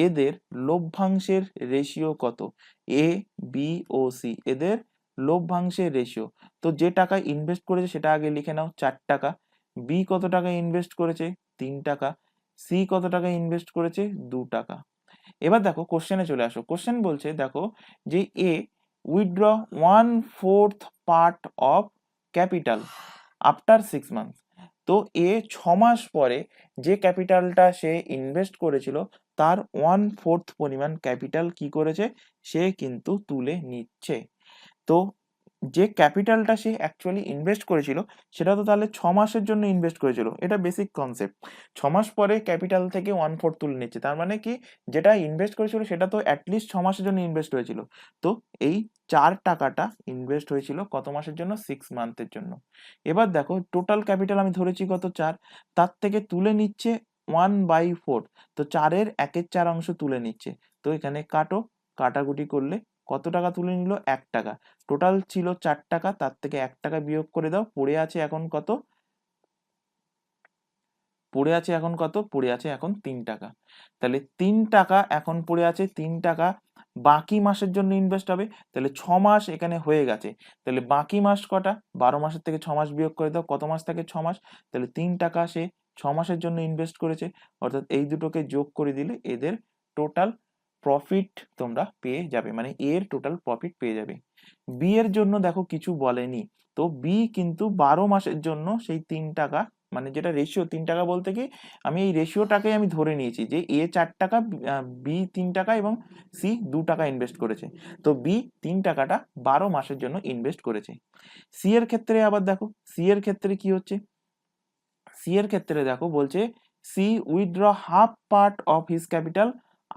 এদের লভ্যাংশের রেশিও কত, এ, বি ও সি এদের লভ্যাংশের রেশিও। তো যে টাকা ইনভেস্ট করেছে সেটা আগে লিখে নাও, 4 টাকা। বি কত টাকা ইনভেস্ট করেছে, 3 টাকা। সি কত টাকা ইনভেস্ট করেছে, 2 টাকা। এবার দেখো কোশ্চেনে চলে আসো। কোশ্চেন বলছে দেখো যে A withdraw 1/4 part of capital after 6 month. তো এ 6 মাস পরে যে ক্যাপিটালটা সে ইনভেস্ট করেছিল তার 1/4 পরিমাণ ক্যাপিটাল কি করেছে, সে কিন্তু তুলে নিচ্ছে। তো যে ক্যাপিটালটা সে অ্যাকচুয়ালি ইনভেস্ট করেছিল সেটা তো তাহলে 6 মাসের জন্য ইনভেস্ট করেছিল, এটা বেসিক কনসেপ্ট। 6 মাস পরে ক্যাপিটাল থেকে 1/4 তুলে নিচ্ছে, তার মানে কি যেটা ইনভেস্ট করেছিল সেটা তো অ্যাটলিস্ট 6 মাসের জন্য ইনভেস্ট হয়েছিল। তো এই 4 টাকাটা ইনভেস্ট হয়েছিল কত মাসের জন্য, 6 মান্থের জন্য। এবার দেখো টোটাল ক্যাপিটাল আমি ধরেছি কত, 4, তার থেকে তুলে নিচ্ছে 1/4, তো 4 এর 1/4 অংশ তুলে নিচ্ছে। তো এখানে কাটাকুটি করলে কত টাকা তুলে নিল 1 টাকা, টোটাল ছিল 4 টাকা, তার থেকে 1 টাকা বিয়োগ করে দাও, পড়ে আছে এখন কত, পড়ে আছে এখন কত, পড়ে আছে এখন 3 টাকা। তাহলে 3 টাকা এখন পড়ে আছে, 3 টাকা বাকি মাসের জন্য ইনভেস্ট হবে। তাহলে 6 মাস এখানে হয়ে গেছে, তাহলে বাকি মাস কটা, 12 মাসের থেকে 6 মাস বিয়োগ করে দাও, কত মাস থাকে, 6 মাস। তাহলে 3 টাকা সে 6 মাসের জন্য ইনভেস্ট করেছে, অর্থাৎ এই দুটোকে যোগ করে দিলে এদের টোটাল প্রফিট তোমরা পেয়ে যাবে, মানে এর টোটাল প্রফিট পেয়ে যাবে। বি এর জন্য দেখো কিছু বলেনি, তো বি কিন্তু 12 মাসের জন্য সেই 3 টাকা, মানে যেটা রেশিও 3 টাকা বলতে কি আমি এই রেশিওটাকে আমি ধরে নিয়েছি যে এ 4 টাকা, বি 3 টাকা এবং সি 2 টাকা ইনভেস্ট করেছে, তো বি 3 টাকাটা 12 মাসের জন্য ইনভেস্ট করেছে। সি এর ক্ষেত্রে আবার দেখো, সি এর ক্ষেত্রে কি হচ্ছে, সি এর ক্ষেত্রে দেখো বলছে C withdraw half part of his capital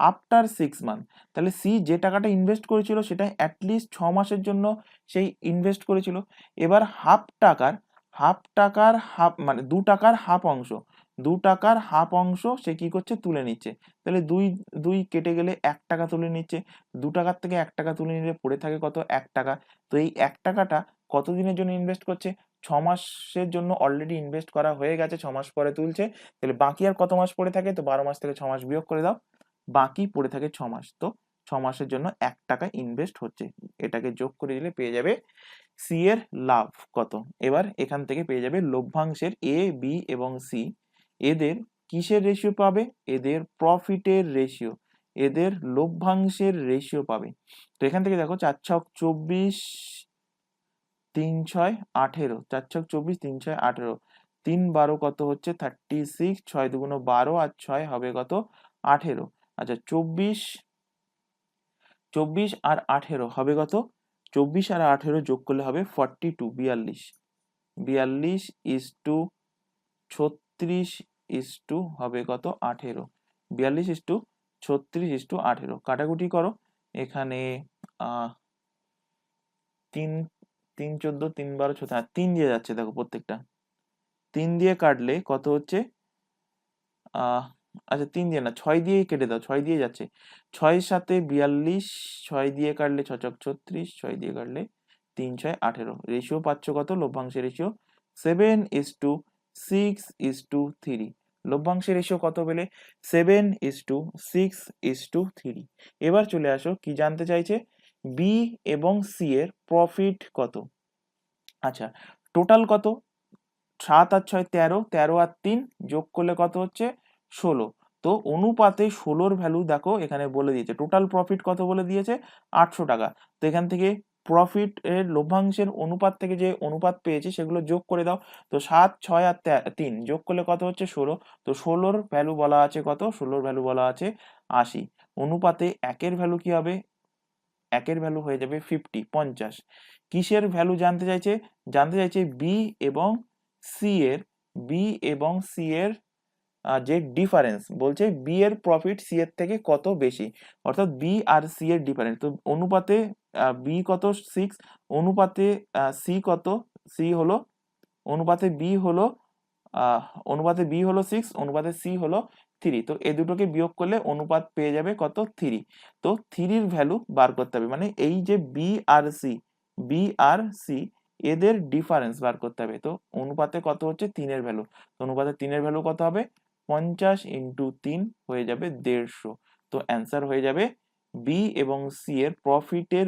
after 6 month. তাহলে সি যে টাকাটা ইনভেস্ট করেছিল সেটা অ্যাটলিস্ট 6 মাসের জন্য সেই ইনভেস্ট করেছিল। এবার হাফ টাকার হাফ মানে 2 টাকার হাফ অংশ, 2 টাকার হাফ অংশ সে কি করছে, তুলে নিচ্ছে। তাহলে দুই দুই কেটে গেলে 1 টাকা তুলে নিচ্ছে, 2 টাকার থেকে 1 টাকা তুলে নিলে পড়ে থাকে কত, 1 টাকা। তো এই 1 টাকাটা কত দিনের জন্য ইনভেস্ট করছে, 6 মাসের জন্য অলরেডি ইনভেস্ট করা হয়ে গেছে, 6 মাস পরে তুলছে। তাহলে বাকি আর কত মাস পড়ে থাকে, তো 12 মাস থেকে 6 মাস বিয়োগ করে দাও, বাকি পড়ে থাকে 6 মাস। তো 6 মাসের জন্য 1 টাকা ইনভেস্ট হচ্ছে, এটাকে যোগ করে দিলে পেয়ে যাবে সি এর লাভ কত। এবার এখান থেকে পেয়ে যাবে লভ্যাংশের এ, বি এবং সি এদের কিসের রেশিও পাবে, এদের প্রফিটের রেশিও, এদের লভ্যাংশের রেশিও পাবে। তো এখান থেকে দেখো 4 ছক 24, 3 6 18, 4 ছক 24, 3 6 18, 3 12 কত হচ্ছে 36, 6 দুগুণ 12 আর 6 হবে কত 18। আচ্ছা 24 আর 18 হবে কত, 24 আর 18 যোগ করলে হবে 42, 42 ইস টু 36 ইস টু হবে কত 18, 42 ইস টু 36 ইস টু 18, কাটাকুটি করো। এখানে 3 3 14 3 12 14, 3 দিয়ে যাচ্ছে দেখো প্রত্যেকটা, 3 দিয়ে কাটলে কত হচ্ছে, আচ্ছা 3 দিয়ে না 6 দিয়েই কেটে দাও, 6 দিয়ে যাচ্ছে, 6 7 42, 6 দিয়ে কাটলে 6 ছক 36, 6 দিয়ে কাটলে 3 6 18, রেশিও পাচ্ছ কত, লভ্যাংশের রেশিও 7:6:3, লভ্যাংশের রেশিও কত পেলে 7:6:3। এবার চলে আসো কি জানতে চাইছে, বি এবং সি এর প্রফিট কত। আচ্ছা টোটাল কত, 7 আর 6 13, 13 আর 3 যোগ করলে কত হচ্ছে 16। তো অনুপাতে 16র ভ্যালু দেখো এখানে বলে দিয়েছে, টোটাল প্রফিট কত বলে দিয়েছে 800 টাকা। তো এখান থেকে প্রফিট এর লভ্যাংশের অনুপাত থেকে যে অনুপাত পেয়েছি সেগুলো যোগ করে দাও। তো 7 6 আর 3 যোগ করলে কত হচ্ছে 16। তো 16র ভ্যালু বলা আছে কত, 16র ভ্যালু বলা আছে 80। অনুপাতে একের ভ্যালু কি হবে, একের ভ্যালু হয়ে যাবে 50। কিসের ভ্যালু জানতে চাইছে, জানতে চাইছে বি এবং সি এর, বি এবং সি এর যে ডিফারেন্স, বলছে বি এর প্রফিট সি এর থেকে কত বেশি, অর্থাৎ বি আর সি এর ডিফারেন্স। তো অনুপাতে বি কত 6, অনুপাতে সি কত, সি হলো, অনুপাতে বি হলো অনুপাতে বি হলো 6, অনুপাতে সি হলো 3। তো এই দুটোকে বিয়োগ করলে অনুপাত পেয়ে যাবে কত 3। তো 3 এর ভ্যালু বার করতে হবে, মানে এই যে বি আর সি এদের ডিফারেন্স বার করতে হবে। তো অনুপাতে কত হচ্ছে 3 এর ভ্যালু, তো অনুপাতে 3 এর ভ্যালু কত হবে 50 ইন্টু 3 হয়ে যাবে 150। তো অ্যান্সার হয়ে যাবে বি এবং সি এর প্রফিটের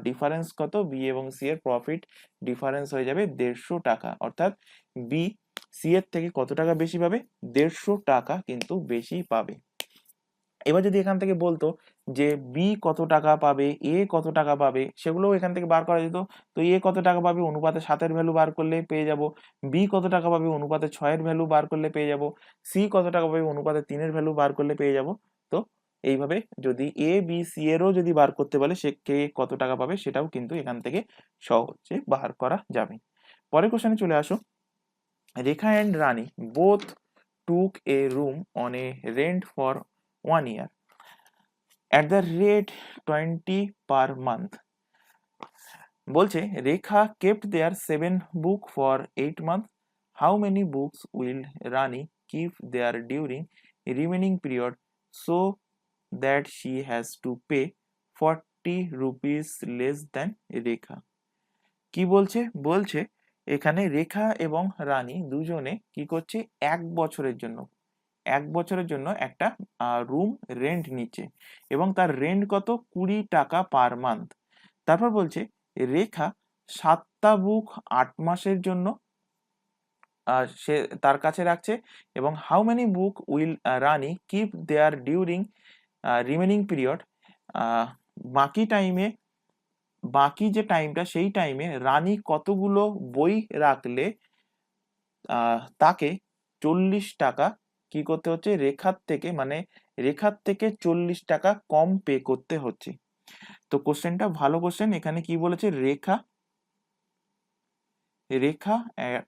ডিফারেন্স কত, বি এবং সি এর প্রফিট ডিফারেন্স হয়ে যাবে 150 টাকা, অর্থাৎ বি সি এর থেকে কত টাকা বেশি পাবে, 150 টাকা কিন্তু বেশি পাবে। এবার যদি এখান থেকে বলতো যে বি কত টাকা পাবে, এ কত টাকা পাবে, সেগুলোও এখান থেকে বার করা যেত। তো এ কত টাকা পাবে অনুপাতে 7 এর ভ্যালু বার করলে পেয়ে যাব, বি কত টাকা পাবে অনুপাতে 6 এর ভ্যালু বার করলে পেয়ে যাব, সি কত টাকা পাবে অনুপাতে 3 এর ভ্যালু বার করলে পেয়ে যাব। তো এইভাবে যদি এ বি সি এরও যদি বার করতে বলে সে কে কত টাকা পাবে সেটাও কিন্তু এখান থেকে সহজে বার করা যাবে। পরের কোশ্চেনে চলে আসো, রেখা and Rani both took a room on a rent for 1 year at the rate 20 per month. বলছে রেখা kept their 7 book for 8 months. How many books will Rani keep there during remaining period? So that she has to pay 40 rupees less than রেখা। কি বলছে? বলছে এখানে রেখা এবং রানী দুজনে কি করছে, 1 বছরের জন্য, 1 বছরের জন্য একটা রুম রেন্ট নিচ্ছে এবং তার রেন্ট কত, 20 টাকা পার মান্থ। তারপর বলছে রেখা 7টা বুক 8 মাসের জন্য সে তার কাছে রাখছে এবং how many book will Rani keep there during remaining period, বাকি টাইমে, বাকি যে টাইমটা সেই টাইমে রানী কতগুলো বই রাখলে তাকে 40 টাকা কি করতে হচ্ছে, রেখার থেকে, মানে রেখার থেকে 40 টাকা কম পে করতে হচ্ছে। তো কোশ্চেনটা ভালো কোশ্চেন। এখানে কি বলেছে, রেখা, রেখা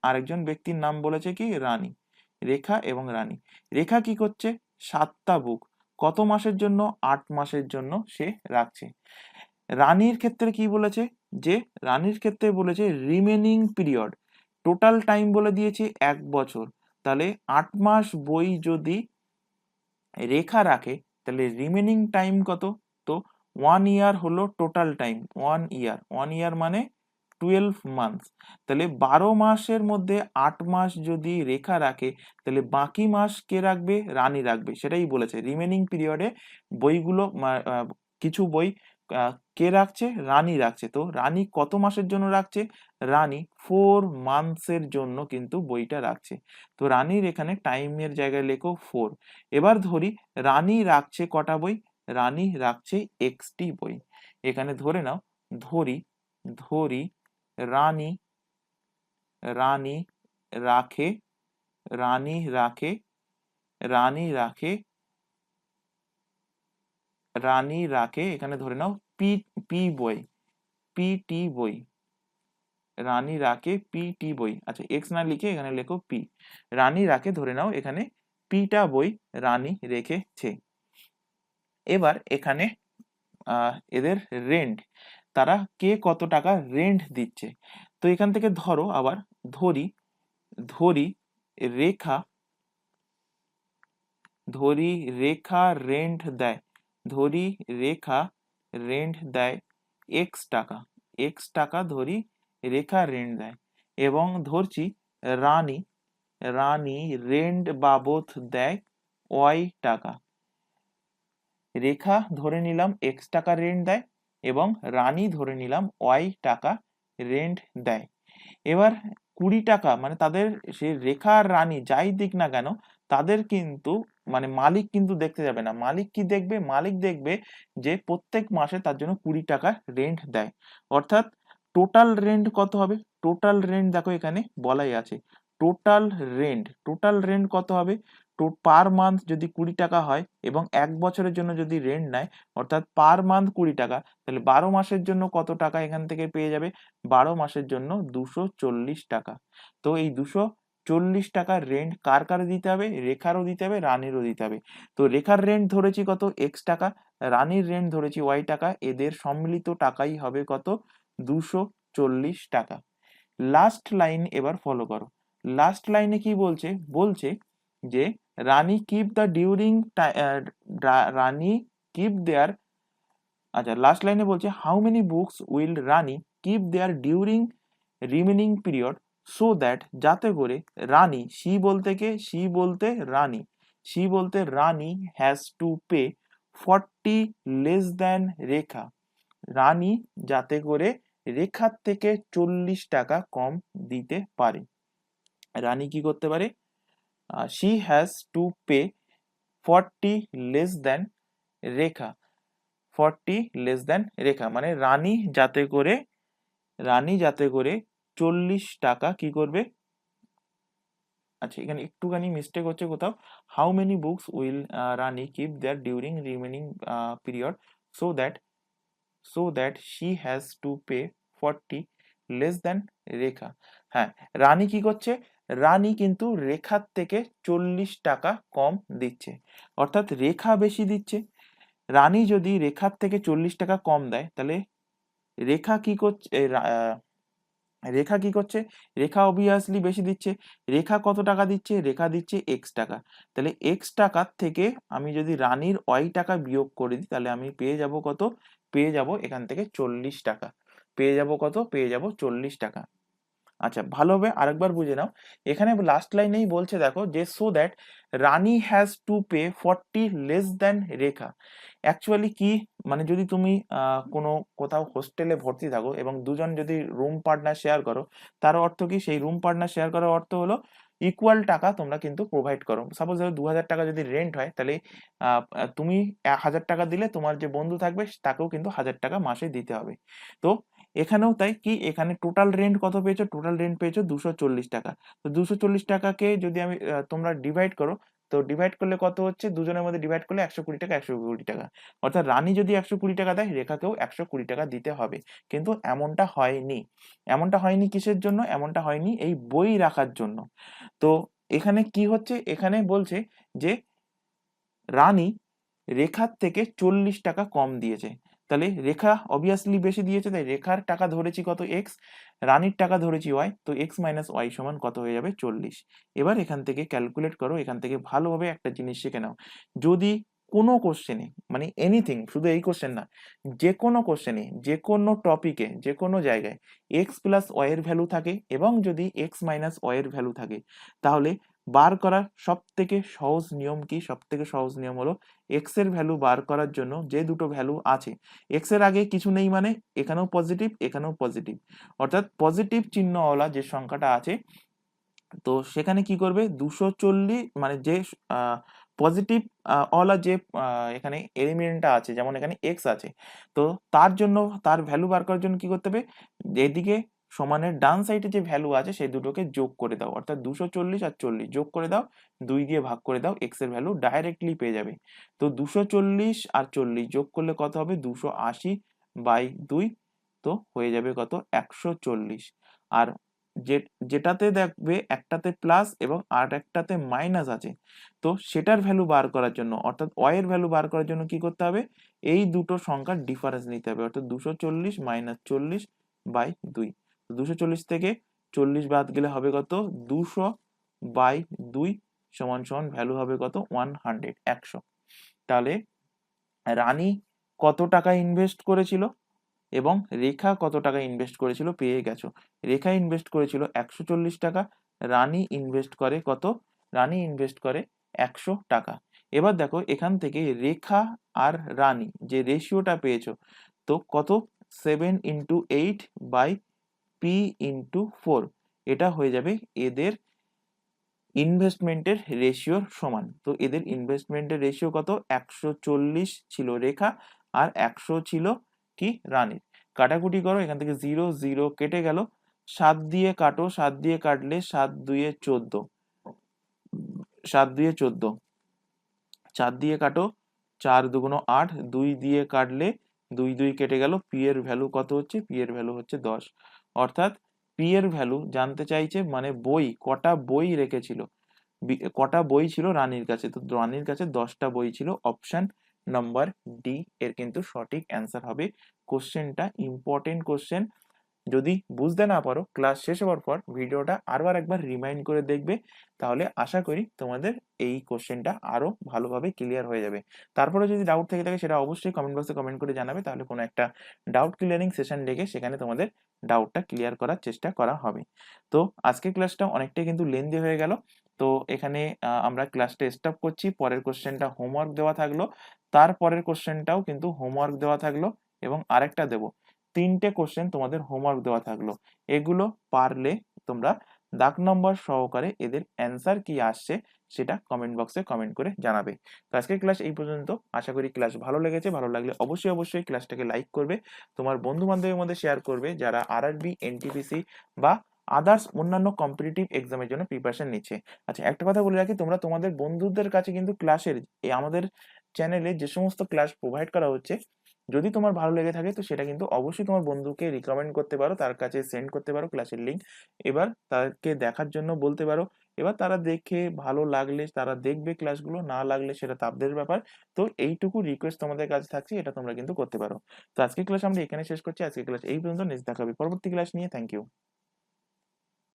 আরেকজন ব্যক্তির নাম বলেছে কি, রানী, রেখা এবং রানী। রেখা কি করছে, 7টা বুক কত মাসের জন্য, 8 মাসের জন্য সে রাখছে। রানীর ক্ষেত্রে কি বলেছে, যে রানীর ক্ষেত্রে বলেছে রিমেনিং পিরিয়ড, টোটাল টাইম বলে দিয়েছে 1 বছর, তাহলে 8 মাস বই যদি রেখা রাখে তাহলে রিমেনিং টাইম কত, তো 1 ইয়ার হলো টোটাল টাইম, 1 ইয়ার, 1 ইয়ার মানে 12 মান্থস, তাহলে 12 মাসের মধ্যে 8 মাস যদি রেখা রাখে তাহলে বাকি মাস কে রাখবে, রানী রাখবে, সেটাই বলেছে রিমেনিং পিরিয়ডে বইগুলো কিছু বই কে রাখছে, রানী রাখছে। তো রানী কত মাসের জন্য রাখছে, রানী 4 মান্থসের জন্য কিন্তু বইটা রাখছে। তো রানীর এখানে টাইমের জায়গায় লেখো 4। এবার ধরি রানী রাখছে কটা বই, রানী রাখছে এক্সটি বই। এখানে ধরে নাও, ধরি ধরি রানী, রানী রাখে, রানী রাখে, রানী রাখে, রানী রাখে, এখানে ধরে নাও পি, পি বই, পিটি বই, রানী রাখে পিটি বই। আচ্ছা এক্স না লিখে এখানে লেখো পি, রানী রাখে, ধরে নাও এখানে পিটা বই রানী রেখেছে। এবার এখানে এদের রেন্ট, তারা কে কত টাকা রেন্ট দিচ্ছে। তো এখান থেকে ধরো আবার ধরি, ধরি রেখা, ধরি রেখা রেন্ট দেয়, ধরি রেখা রেন্ট দেয় এক্স টাকা, এক্স টাকা ধরি রেখা রেন্ট দেয়, এবং ধরছি রানী, রানী রেন্ট বাবদ দেয় ওয়াই টাকা। রেখা ধরে নিলাম এক্স টাকা রেন্ট দেয় এবং রানী ধরে নিলাম ওয়াই টাকা রেন্ট দেয়। এবার 20 টাকা, মানে তাদের সে রেখা আর রানী যাই দিক না কেন তাদের কিন্তু, মানে মালিক কিন্তু দেখতে যাবে না, মালিক কি দেখবে, মালিক দেখবে যে প্রত্যেক মাসে তার জন্য 20 টাকা রেন্ট দেয়। অর্থাৎ টোটাল রেন্ট কত হবে, টোটাল রেন্ট দেখো এখানে বলাই আছে, টোটাল রেন্ট, টোটাল রেন্ট কত হবে, তো পার মান্থ যদি 20 টাকা হয় এবং 1 বছরের জন্য যদি রেন্ট নেয়, অর্থাৎ পার মান্থ 20 টাকা, তাহলে 12 মাসের জন্য কত টাকা এখান থেকে পেয়ে যাবে, 12 মাসের জন্য 240 টাকা। তো এই 240 টাকার রেন্ট কার কার দিতে হবে, রেখারও দিতে হবে, রানীরও দিতে হবে। তো রেখার রেন্ট ধরেছি কত, এক্স টাকা, রানীর রেন্ট ধরেছি ওয়াই টাকা, এদের সম্মিলিত টাকাই হবে কত, 240 টাকা। লাস্ট লাইন এবার ফলো করো, লাস্ট লাইনে কি বলছে, বলছে যে Rani keep the during, Rani keep there, আচ্ছা লাস্ট লাইনে বলছে how many books will Rani keep there during remaining period so that, যাতে করে রানী, সি বলতে কে, সি বলতে রানী, সি বলতে Rani has to pay 40 less than Rekha, Rani যাতে করে রেখার থেকে 40 টাকা কম দিতে পারে। রানী কি করতে পারে, she has to pay 40 less than Rekha, 40 less than রেখা, মানে রানী যাতে করে, রানী যাতে করে 40 টাকা কি করবে, আচ্ছা এখানে একটুখানি মিস্টেক হচ্ছে কোথাও, how many books will Rani keep there during remaining period so that, so that she has to pay 40 less than রেখা। হ্যাঁ, রানী কি করছে, রানী কিন্তু রেখার থেকে 40 টাকা কম দিচ্ছে, অর্থাৎ রেখা বেশি দিচ্ছে। রানী যদি রেখার থেকে 40 টাকা কম দেয় তাহলে রেখা কি করছে, রেখা কি করছে, রেখা অবভিয়াসলি বেশি দিচ্ছে। রেখা কত টাকা দিচ্ছে, রেখা দিচ্ছে এক্স টাকা। তাহলে এক্স টাকার থেকে আমি যদি রানীর ওয়াই টাকা বিয়োগ করে দিই তাহলে আমি পেয়ে যাব কত, পেয়ে যাব এখান থেকে 40 টাকা। পেয়ে যাব কত, পেয়ে যাব 40 টাকা। আচ্ছা ভালোভাবে আরেকবার বুঝে নাও, এখানে লাস্ট লাইনেই বলছে দেখো যে so that Rani has to pay 40 less than Rekha. Actually কি, মানে যদি তুমি কোনো কোথাও হোস্টেলে ভর্তি থাকো এবং দুজন যদি রুম পার্টনার শেয়ার করো, তার অর্থ কি, সেই রুম পার্টনার শেয়ার করার অর্থ হলো ইকুয়াল টাকা তোমরা কিন্তু প্রোভাইড করো। সাপোজ ধরো 2000 টাকা যদি রেন্ট হয়, তাহলে তুমি 1000 টাকা দিলে তোমার যে বন্ধু থাকবে তাকেও কিন্তু 1000 টাকা মাসে দিতে হবে। তো এখানেও তাই, কি এখানে টোটাল রেন্ট কত পেয়েছো, টোটাল রেন্ট পেয়েছো 240 টাকা। তো 240 টাকাকে যদি আমি তোমরা ডিভাইড করো, তো ডিভাইড করলে কত হচ্ছে, দুজনের মধ্যে ডিভাইড করলে 120 টাকা, 120 টাকা। অর্থাৎ রানী যদি 120 টাকা দেয়, রেখাকেও 120 টাকা দিতে হবে। কিন্তু এমনটা হয়নি। এমনটা হয়নি কিসের জন্য, এমনটা হয়নি এই বই রাখার জন্য। তো এখানে কি হচ্ছে, এখানে বলছে যে রানী রেখার থেকে 40 টাকা কম দিয়েছে। তাহলে রেখা অবভিয়াসলি বেশি দিয়েছে, তাই রেখার টাকা ধরেছি কত, এক্স, রানীর টাকা ধরেছি ওয়াই, তো এক্স মাইনাস ওয়াই সমান কত হয়ে যাবে, 40। এবার এখান থেকে ক্যালকুলেট করো, এখান থেকে ভালোভাবে একটা জিনিস শিখে নাও। যদি কোনো কোশ্চেনে, মানে এনিথিং, শুধু এই কোশ্চেন না, যে কোনো কোশ্চেনে, যে কোনো টপিকে, যে কোনো জায়গায় এক্স প্লাস ওয়াই এর ভ্যালু থাকে এবং যদি এক্স মাইনাস ওয়াই এর ভ্যালু থাকে, তাহলে বার করার সব থেকে সহজ নিয়ম কি, সব থেকে সহজ নিয়ম হলো এক্স এর ভ্যালু বার করার জন্য যে দুটো ভ্যালু আছে, এক্স এর আগে কিছু নেই মানে এখানেও পজিটিভ, এখানেও পজিটিভ, অর্থাৎ পজিটিভ চিহ্নওয়ালা যে সংখ্যাটা আছে, তো সেখানে কি করবে, 240, মানে যে পজিটিভ ওয়ালা যে এখানে এলিমেন্টটা আছে, যেমন এখানে এক্স আছে, তো তার জন্য, তার ভ্যালু বার করার জন্য কি করতে হবে, এদিকে সমানের ডান সাইডে যে ভ্যালু আছে সেই দুটোকে যোগ করে দাও, অর্থাৎ 240 আর 40 যোগ করে দাও, 2 দিয়ে ভাগ করে দাও, এক্স এর ভ্যালু ডাইরেক্টলি পেয়ে যাবে। তো 240 আর 40 যোগ করলে কত হবে, 280/2, তো হয়ে যাবে কত, 140। আর যেটাতে দেখবে একটাতে প্লাস এবং আর একটাতে মাইনাস আছে, তো সেটার ভ্যালু বার করার জন্য, অর্থাৎ ওয়াই এর ভ্যালু বার করার জন্য কি করতে হবে, এই দুটো সংখ্যার ডিফারেন্স নিতে হবে, অর্থাৎ 240 মাইনাস 40/2। 240 থেকে 40 বাদ গেলে হবে কত, 200/2 সমান সমান ভ্যালু হবে কত, 100। তাহলে রানী কত টাকা ইনভেস্ট করেছিল এবং রেখা কত টাকা ইনভেস্ট করেছিল পেয়ে গেছো। রেখা ইনভেস্ট করেছিল 140 টাকা, রানী ইনভেস্ট করে কত, রানী ইনভেস্ট করে 100 টাকা। এবার দেখো এখান থেকে রেখা আর রানী যে রেশিওটা পেয়েছো, তো কত, 7/P/4, এটা হয়ে যাবে এদের ইনভেস্টমেন্টের রেশিওর সমান। তো এদের ইনভেস্টমেন্টের রেশিও কত, 140 ছিল রেখা আর 100 ছিল কি রানীর। কাটাকুটি করো, এখান থেকে 0 0 কেটে গেল, 7 দিয়ে কাটো, 7 দিয়ে কাটলে 7 2 14, 7 2 14, 4 দিয়ে কাটো, 4 2 8, 2 দিয়ে কাটলে 2 2 কেটে গেল, পি এর ভ্যালু কত হচ্ছে, পি এর ভ্যালু হচ্ছে 10। অর্থাৎ পি এর ভ্যালু জানতে চাইছে, মানে বই কটা বই রেখেছিল, কটা বই ছিল রানীর কাছে, তো রানীর কাছে 10টা বই ছিল। অপশন নাম্বার ডি এর কিন্তু সঠিক অ্যান্সার হবে। কোশ্চেনটা ইম্পর্টেন্ট কোশ্চেন। যদি বুঝতে না পারো, ক্লাস শেষ হওয়ার পর ভিডিওটা আরবার একবার রিমাইন্ড করে দেখবে, তাহলে আশা করি তোমাদের এই কোশ্চেনটা আরো ভালোভাবে ক্লিয়ার হয়ে যাবে। তারপরে যদি ডাউট থেকে থাকে সেটা অবশ্যই কমেন্ট বক্সে কমেন্ট করে জানাবে, তাহলে কোনো একটা ডাউট ক্লিয়ারিং সেশন ডেকে সেখানে তোমাদের ডাউটটা ক্লিয়ার করার চেষ্টা করা হবে। তো আজকের ক্লাসটা অনেকটাই কিন্তু লেন্দি হয়ে গেল, তো এখানে আমরা ক্লাসটা স্টপ করছি। পরের কোশ্চেনটা হোমওয়ার্ক দেওয়া থাকলো, তারপরের কোশ্চেনটাও কিন্তু হোমওয়ার্ক দেওয়া থাকলো, এবং আরেকটা দেবো, 3টে কোশ্চেন তোমাদের হোমওয়ার্ক দেওয়া থাকলো। এগুলো পারলে তোমরা দাগ নম্বর সহকারে এদের অ্যান্সার কি আসছে সেটা কমেন্ট বক্সে কমেন্ট করে জানাবে। তো আজকের ক্লাস এই পর্যন্ত। আশা করি ক্লাস ভালো লেগেছে। ভালো লাগলে অবশ্যই অবশ্যই ক্লাসটাকে লাইক করবে, তোমার বন্ধু বান্ধবের মধ্যে শেয়ার করবে যারা আরআরবি, এনটিপিসি বা আদার্স অন্যান্য কম্পিটিটিভ এক্সামের জন্য প্রিপারেশন নিচ্ছে। আচ্ছা একটা কথা বলে রাখি, তোমরা তোমাদের বন্ধুদের কাছে কিন্তু ক্লাসের এই আমাদের চ্যানেলে যে সমস্ত ক্লাস প্রোভাইড করা হচ্ছে, যদি তোমার ভালো লেগে থাকে তো সেটা কিন্তু অবশ্যই তোমার বন্ধুকে রিকমেন্ড করতে পারো, তার কাছে সেন্ড করতে পারো ক্লাসের লিঙ্ক। এবার তাদেরকে দেখার জন্য বলতে পারো, এবার তারা দেখে ভালো লাগলে তারা দেখবে ক্লাসগুলো, না লাগলে সেটা তাদের ব্যাপার। তো এইটুকু রিকোয়েস্ট তোমাদের কাছে থাকছে, এটা তোমরা কিন্তু করতে পারো। তো আজকের ক্লাস আমরা এখানে শেষ করছি। আজকের ক্লাস এই পর্যন্ত। নেক্সট দেখা হবে পরবর্তী ক্লাস নিয়ে। Thank you.